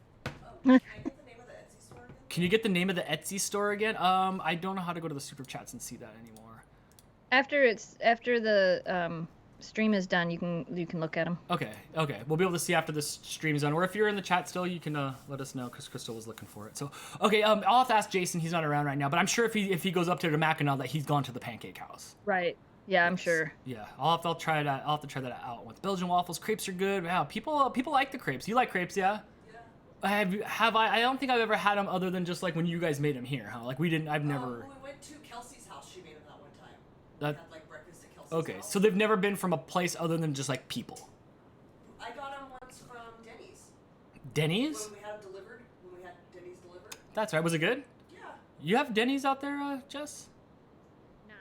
Can I get the name of the Etsy store again?
Can you get the name of the Etsy store again? I don't know how to go to the super chats and see that anymore.
After the stream is done, you can look at them.
Okay. We'll be able to see after this stream's done. Or if you're in the chat still, you can let us know because Crystal was looking for it. So, okay, I'll have to ask Jason. He's not around right now, but I'm sure if he goes up there to Mackinac that he's gone to the Pancake House.
Right. Yeah, I'm sure.
Yeah, I'll try that. I'll have to try that out. With Belgian waffles, crepes are good. Wow, people like the crepes. You like crepes, yeah?
Yeah.
Have I? I don't think I've ever had them other than just like when you guys made them here, huh? Like we didn't. I've never.
When we went to Kelsey's house, she made them that one time.
That-
We had like breakfast at Kelsey's
Okay,
house.
so they've never been from a place other than just like people.
I got them once from Denny's.
Denny's?
When we had them delivered, when we had Denny's delivered.
That's right. Was it good?
Yeah.
You have Denny's out there, Jess?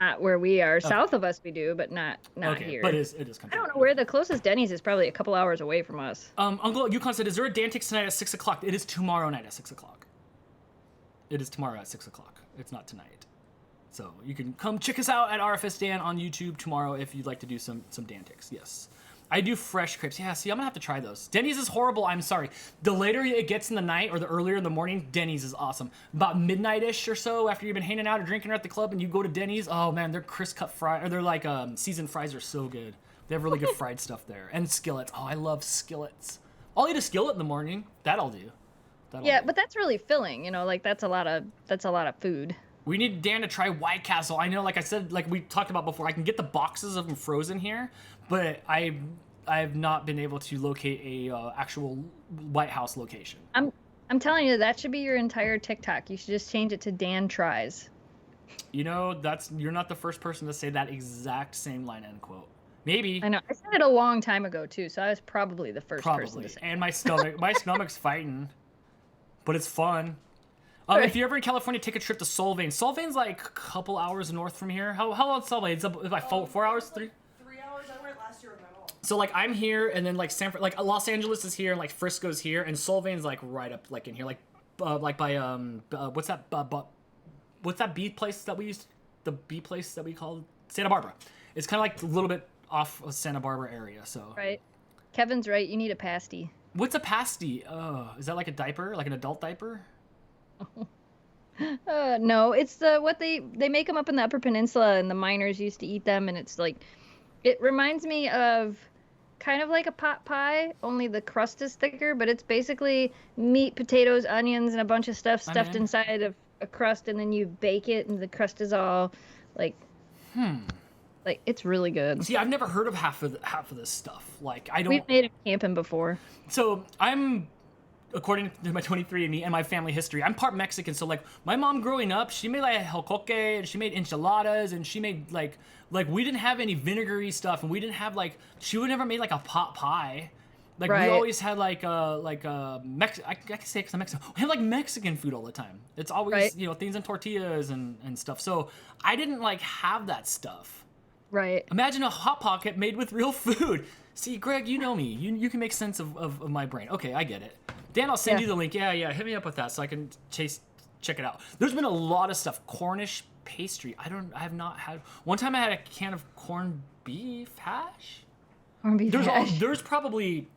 Not where we are. South of us we do, but not
Okay,
here.
but it is.
I don't know where the closest Denny's is. Probably a couple hours away from us.
Uncle Yukon said, "Is there a Dan-Tics tonight at 6 o'clock?" It is tomorrow night at 6 o'clock. It is tomorrow at 6 o'clock. It's not tonight. So you can come check us out at RFS Dan on YouTube tomorrow if you'd like to do some Dan-Tics. Yes. I do fresh crepes. Yeah, see, I'm gonna have to try those. Denny's is horrible. I'm sorry. The later it gets in the night or the earlier in the morning, Denny's is awesome. About midnight-ish or so, after you've been hanging out or drinking at the club, and you go to Denny's. Oh man, their crisp cut fries, or they're like seasoned fries are so good. They have really good fried stuff there, and skillets. Oh, I love skillets. I'll eat a skillet in the morning. That'll do.
Yeah, but that's really filling. Like that's a lot of food.
We need Dan to try White Castle. I know, like I said, like we talked about before, I can get the boxes of them frozen here, but I've not been able to locate a actual White House location.
I'm telling you, that should be your entire TikTok. You should just change it to Dan Tries.
You know, you're not the first person to say that exact same line end quote. Maybe.
I know. I said it a long time ago too, so I was probably the first person to say.
And my stomach's fighting, but it's fun. If you're ever in California, take a trip to Solvang. Solvang's like a couple hours north from here. How long is Solvang? It's like 4 hours, 3.
3 hours. I went last year with my mom.
So like I'm here, and then like Los Angeles is here, and like Frisco's here, and Solvang's like right up like in here, like by what's that bee place that we used, the bee place that we called Santa Barbara. It's kind of like a little bit off of Santa Barbara area, so.
Right. Kevin's right. You need a pasty.
What's a pasty? Is that like a diaper, like an adult diaper?
No, it's what they make them up in the Upper Peninsula, and the miners used to eat them, and it's like, it reminds me of kind of like a pot pie, only the crust is thicker, but it's basically meat, potatoes, onions, and a bunch of stuff stuffed inside of a crust, and then you bake it, and the crust is all like, like, it's really good.
See, I've never heard of half of this stuff. Like, I don't.
We've made it camping before.
So I'm, according to my 23andMe and my family history, I'm part Mexican. So like, my mom growing up, she made like jocoque, and she made enchiladas, and she made like we didn't have any vinegary stuff, and we didn't have like, she would never made like a pot pie. Like, we always had I can say it because I'm Mexican. We had like Mexican food all the time. It's always, you know, things in tortillas and stuff. So I didn't like have that stuff.
Right.
Imagine a Hot Pocket made with real food. See, Greg, you know me. You can make sense of my brain. Okay, I get it. Dan, I'll send you the link. Yeah, hit me up with that so I can check it out. There's been a lot of stuff. Cornish pastry. I have not had. One time I had a can of corned beef hash.
Corned beef hash.
There's probably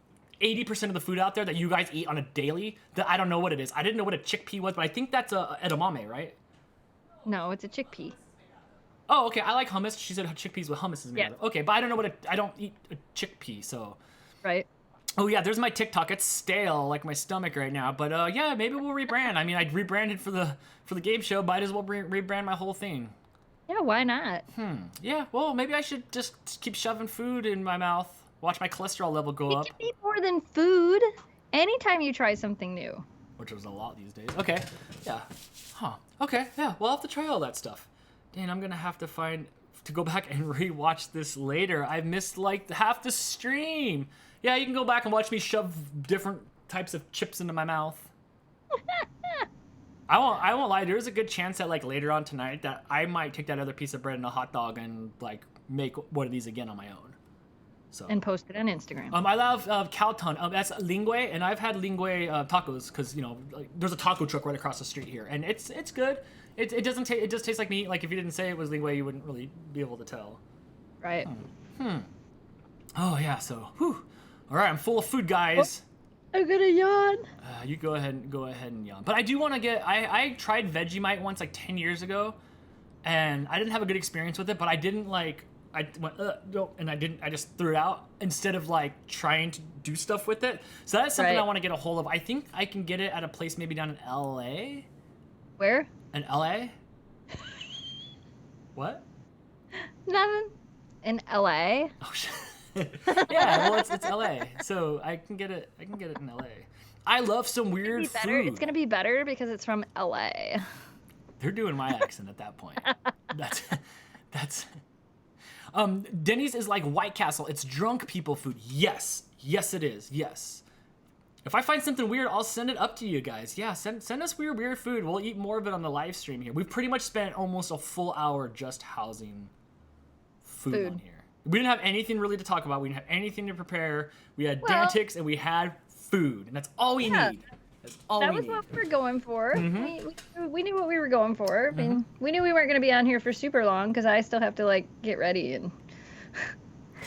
80% of the food out there that you guys eat on a daily that I don't know what it is. I didn't know what a chickpea was, but I think that's a edamame, right?
No, it's a chickpea.
Oh, okay. I like hummus. She said chickpeas with hummus is made of. Okay, but I don't know I don't eat a chickpea, so.
Right.
Oh yeah, there's my TikTok. It's stale, like my stomach right now. But yeah, maybe we'll rebrand. I mean, I rebranded for the game show. Might as well rebrand my whole thing.
Yeah, why not?
Yeah. Well, maybe I should just keep shoving food in my mouth. Watch my cholesterol level go up.
It can be more than food. Anytime you try something new.
Which was a lot these days. Okay. Yeah. Huh. Okay. Yeah. We'll have to try all that stuff. Dan, I'm gonna have to go back and rewatch this later. I've missed like half the stream. Yeah, you can go back and watch me shove different types of chips into my mouth. I won't lie. There's a good chance that like later on tonight that I might take that other piece of bread and a hot dog and like make one of these again on my own. So.
And post it on Instagram.
I love Calton. That's lingue, and I've had lingue tacos because, you know, like, there's a taco truck right across the street here, and it's good. It doesn't taste. It just tastes like meat. Like if you didn't say it was lingue, you wouldn't really be able to tell.
Right.
Oh yeah. So, whew. All right. I'm full of food, guys.
I'm gonna yawn.
You go ahead and yawn. But I do want to get. I tried Vegemite once like 10 years ago, and I didn't have a good experience with it. But I didn't like. I went no, and I didn't. I just threw it out instead of like trying to do stuff with it. So that's something I want to get a hold of. I think I can get it at a place maybe down in L.A.
Where?
In L.A. What?
Nothing. In L.A.
Oh shit. Yeah, well it's L.A. So I can get it in L.A. I love some weird food.
It's gonna be better because it's from L.A.
They're doing my accent at that point. That's. Denny's is like White Castle. It's drunk people food. Yes, it is. Yes. If I find something weird, I'll send it up to you guys. Yeah, send us weird food. We'll eat more of it on the live stream here. We've pretty much spent almost a full hour just housing food on here. We didn't have anything really to talk about. We didn't have anything to prepare. We had Dan-Tics and we had food, and that's all we need.
That was what we were going for. We knew what we were going for. I mean, we knew we weren't going to be on here for super long because I still have to like get ready and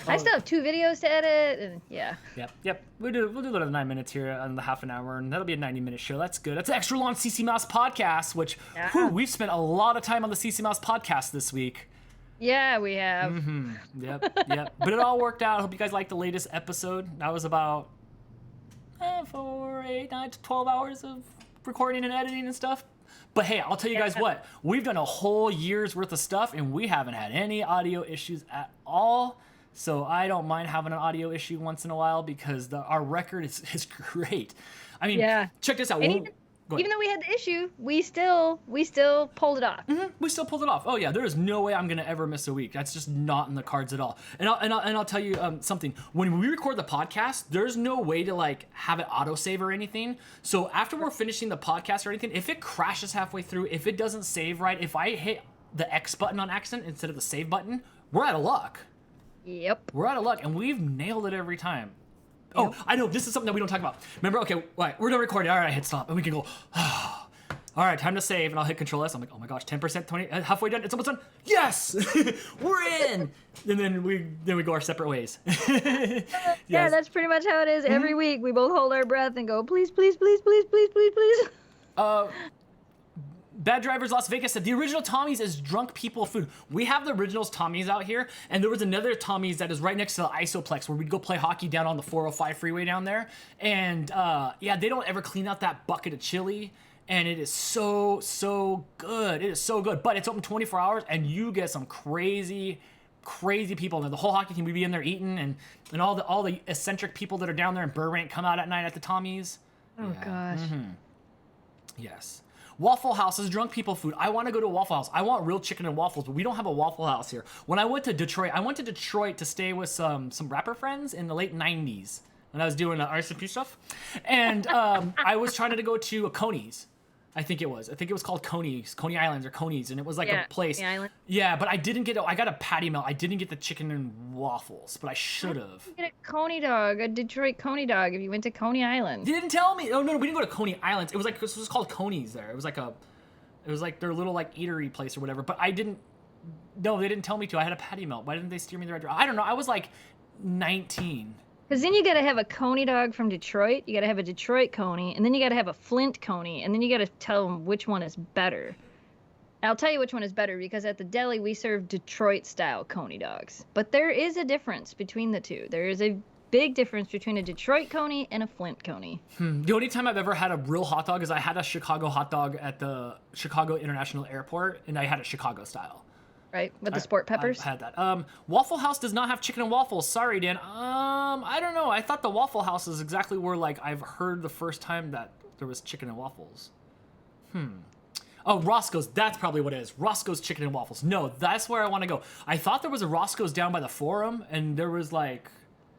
I still have 2 videos to edit and yeah.
Yep. We'll do another 9 minutes here on the half an hour, and that'll be a 90-minute show. That's good. That's an extra long CC Mouse podcast, which we've spent a lot of time on the CC Mouse podcast this week.
Yeah, we have.
Yep. But it all worked out. I hope you guys liked the latest episode. That was about 4, 8, 9 to 12 hours of recording and editing and stuff. But hey, I'll tell you guys what, we've done a whole year's worth of stuff and we haven't had any audio issues at all. So I don't mind having an audio issue once in a while because our record is great. I mean, check this out.
Even though we had the issue, we still pulled it off.
We still pulled it off. Oh yeah, there is no way I'm gonna ever miss a week. That's just not in the cards at all. And I'll tell you something. When we record the podcast, there's no way to like have it autosave or anything. So after we're finishing the podcast or anything, if it crashes halfway through, if it doesn't save right, if I hit the X button on accident instead of the save button, we're out of luck.
Yep.
We're out of luck, and we've nailed it every time. Oh, I know, this is something that we don't talk about. Remember, okay, right, we're done recording. All right, hit stop, and we can go, all all right, time to save, and I'll hit Control S. I'm like, oh my gosh, 10%, 20, halfway done. It's almost done. Yes, we're in. And then we go our separate ways.
Yeah,
Yes.
that's pretty much how it is every week. We both hold our breath and go, please, please, please, please, please, please, please.
Bad Drivers Las Vegas said the original Tommy's is drunk people food. We have the originals Tommy's out here, and there was another Tommy's that is right next to the Isoplex where we'd go play hockey down on the 405 freeway down there. And yeah, they don't ever clean out that bucket of chili, and it is so good. It is so good, but it's open 24 hours, and you get some crazy people. And the whole hockey team, we'd be in there eating, and all the eccentric people that are down there in Burbank come out at night at the Tommy's.
Oh gosh.
Yes. Waffle House is drunk people food. I want to go to a Waffle House. I want real chicken and waffles, but we don't have a Waffle House here. When I went to Detroit, to stay with some rapper friends in the late 90s when I was doing RCP stuff. And I was trying to go to a Coney's. I think it was called Coney's, Coney Islands or Coney's, and it was like a place.
Coney Island.
Yeah, but I got a patty melt. I didn't get the chicken and waffles, but I should have.
You get a Coney dog, a Detroit Coney dog if you went to Coney Island.
They didn't tell me. Oh no, we didn't go to Coney Islands. It was called Coney's there. It was like their little like eatery place or whatever. But I didn't. No, they didn't tell me to. I had a patty melt. Why didn't they steer me the right direction? I don't know. I was like 19.
Because then you got to have a Coney dog from Detroit, you got to have a Detroit Coney, and then you got to have a Flint Coney, and then you got to tell them which one is better. I'll tell you which one is better because at the deli we serve Detroit-style Coney dogs. But there is a difference between the two. There is a big difference between a Detroit Coney and a Flint Coney.
The only time I've ever had a real hot dog is I had a Chicago hot dog at the Chicago International Airport, and I had it Chicago style.
Right, with the sport peppers.
I had that. Waffle House does not have chicken and waffles. Sorry, Dan. I don't know. I thought the Waffle House is exactly where like I've heard the first time that there was chicken and waffles. Oh, Roscoe's. That's probably what it is. Roscoe's Chicken and Waffles. No, that's where I want to go. I thought there was a Roscoe's down by the Forum, and there was like...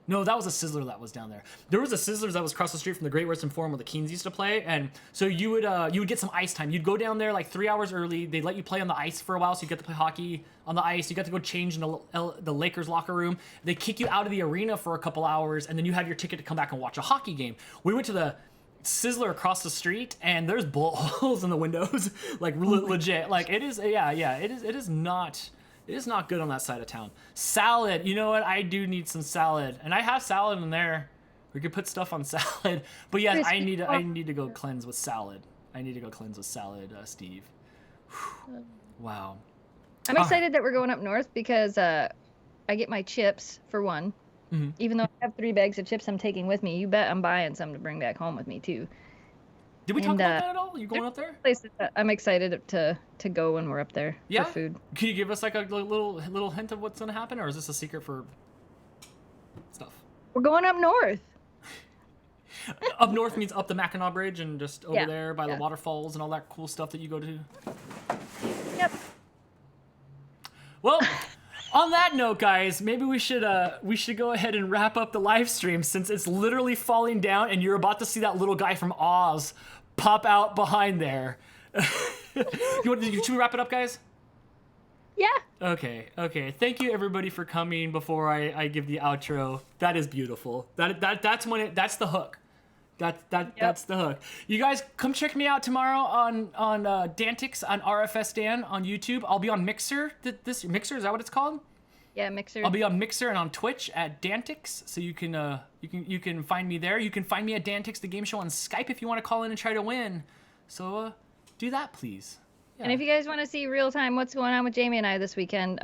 No, that was a Sizzler that was down there. There was a Sizzlers that was across the street from the Great Western Forum where the Keens used to play, and so you would get some ice time. You'd go down there like 3 hours early. They'd let you play on the ice for a while, so you get to play hockey on the ice. You got to go change in the Lakers locker room. They kick you out of the arena for a couple hours, and then you have your ticket to come back and watch a hockey game. We went to the Sizzler across the street, and there's bullet holes in the windows, like legit. Like it is, it is not. It is not good on that side of town. Salad. You know what? I do need some salad. And I have salad in there. We could put stuff on salad. But yeah, I need to go cleanse with salad. Steve. Whew. Wow.
I'm excited that we're going up north because I get my chips, for one.
Mm-hmm.
Even though I have 3 bags of chips I'm taking with me, you bet I'm buying some to bring back home with me, too.
Did we talk about that at all? You going up there?
Places that I'm excited to go when we're up there for food.
Can you give us like a little hint of what's going to happen, or is this a secret for stuff?
We're going up north.
Up north means up the Mackinac Bridge and just over there by the
Yeah.
waterfalls and all that cool stuff that you go to?
Yep.
Well, on that note, guys, maybe we should go ahead and wrap up the live stream since it's literally falling down and you're about to see that little guy from Oz pop out behind there. Should we wrap it up, guys?
Yeah.
Okay. Thank you, everybody, for coming. Before I give the outro, that is beautiful. That's the hook. That's the hook. You guys come check me out tomorrow on Dan-Tics on RFS Dan on YouTube. I'll be on Mixer. This Mixer, is that what it's called?
Yeah, Mixer.
I'll be on Mixer and on Twitch at Dan-Tics, so you can find me there. You can find me at Dan-Tics the game show on Skype if you want to call in and try to win. So do that, please. Yeah.
And if you guys want to see real time what's going on with Jamie and I this weekend,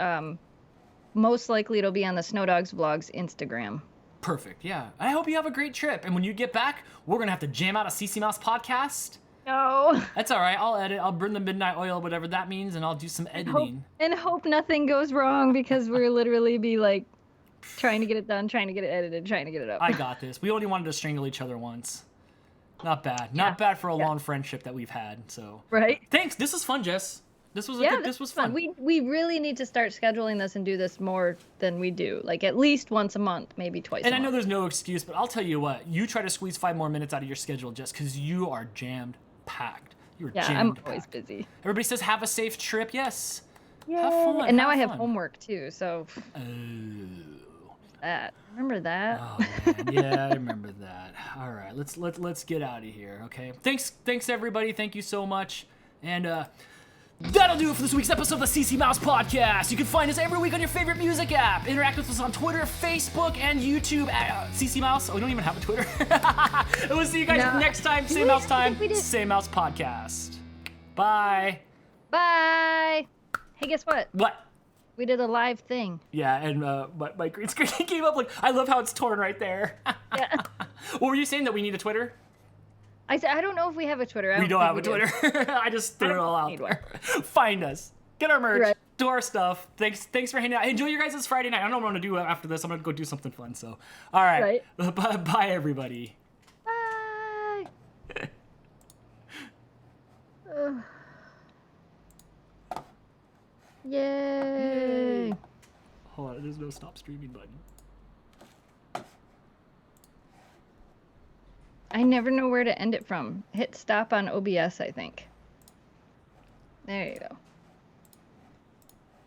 most likely it'll be on the Snow Dogs Vlogs Instagram.
Perfect. Yeah. I hope you have a great trip. And when you get back, we're going to have to jam out a CC Mouse podcast.
No.
That's all right. I'll edit. I'll burn the midnight oil, whatever that means, and I'll do some editing.
And hope nothing goes wrong because we're literally be like trying to get it done, trying to get it edited, trying to get it up.
I got this. We only wanted to strangle each other once. Not bad. Not bad for a long friendship that we've had. So.
Right.
Thanks. This was fun, Jess. This was this was fun.
We really need to start scheduling this and do this more than we do. Like at least once a month, maybe twice a month.
And I know there's no excuse, but I'll tell you what. You try to squeeze 5 more minutes out of your schedule just because you are jammed packed. You're jammed
I'm
packed.
always busy.
Everybody says have a safe trip. Yes.
Yay.
Have fun.
And now I have
fun.
homework too, so.
Oh.
Remember that?
Oh man, yeah, I remember that. All right, let's get out of here, okay? Thanks everybody. Thank you so much. And that'll do it for this week's episode of the CC Mouse Podcast. You can find us every week on your favorite music app. Interact with us on Twitter, Facebook, and YouTube at CC Mouse. Oh, we don't even have a Twitter. And we'll see you guys next time. Same mouse time, same mouse podcast. Bye.
Bye. Hey, guess what?
What?
We did a live thing.
Yeah, and my green screen came up. Like, I love how it's torn right there.
Yeah.
What were you saying, that we need a Twitter?
I said I don't know if we have a Twitter.
We don't have a Twitter. I just threw it all out there. Find us. Get our merch.
Right.
Do our stuff. Thanks for hanging out. Enjoy your guys' Friday night. I don't know what I'm going to do after this. I'm going to go do something fun. So, all right. Bye, everybody.
Bye. Yay.
Hold on. There's no stop streaming button.
I never know where to end it from. Hit stop on OBS, I think. There you go.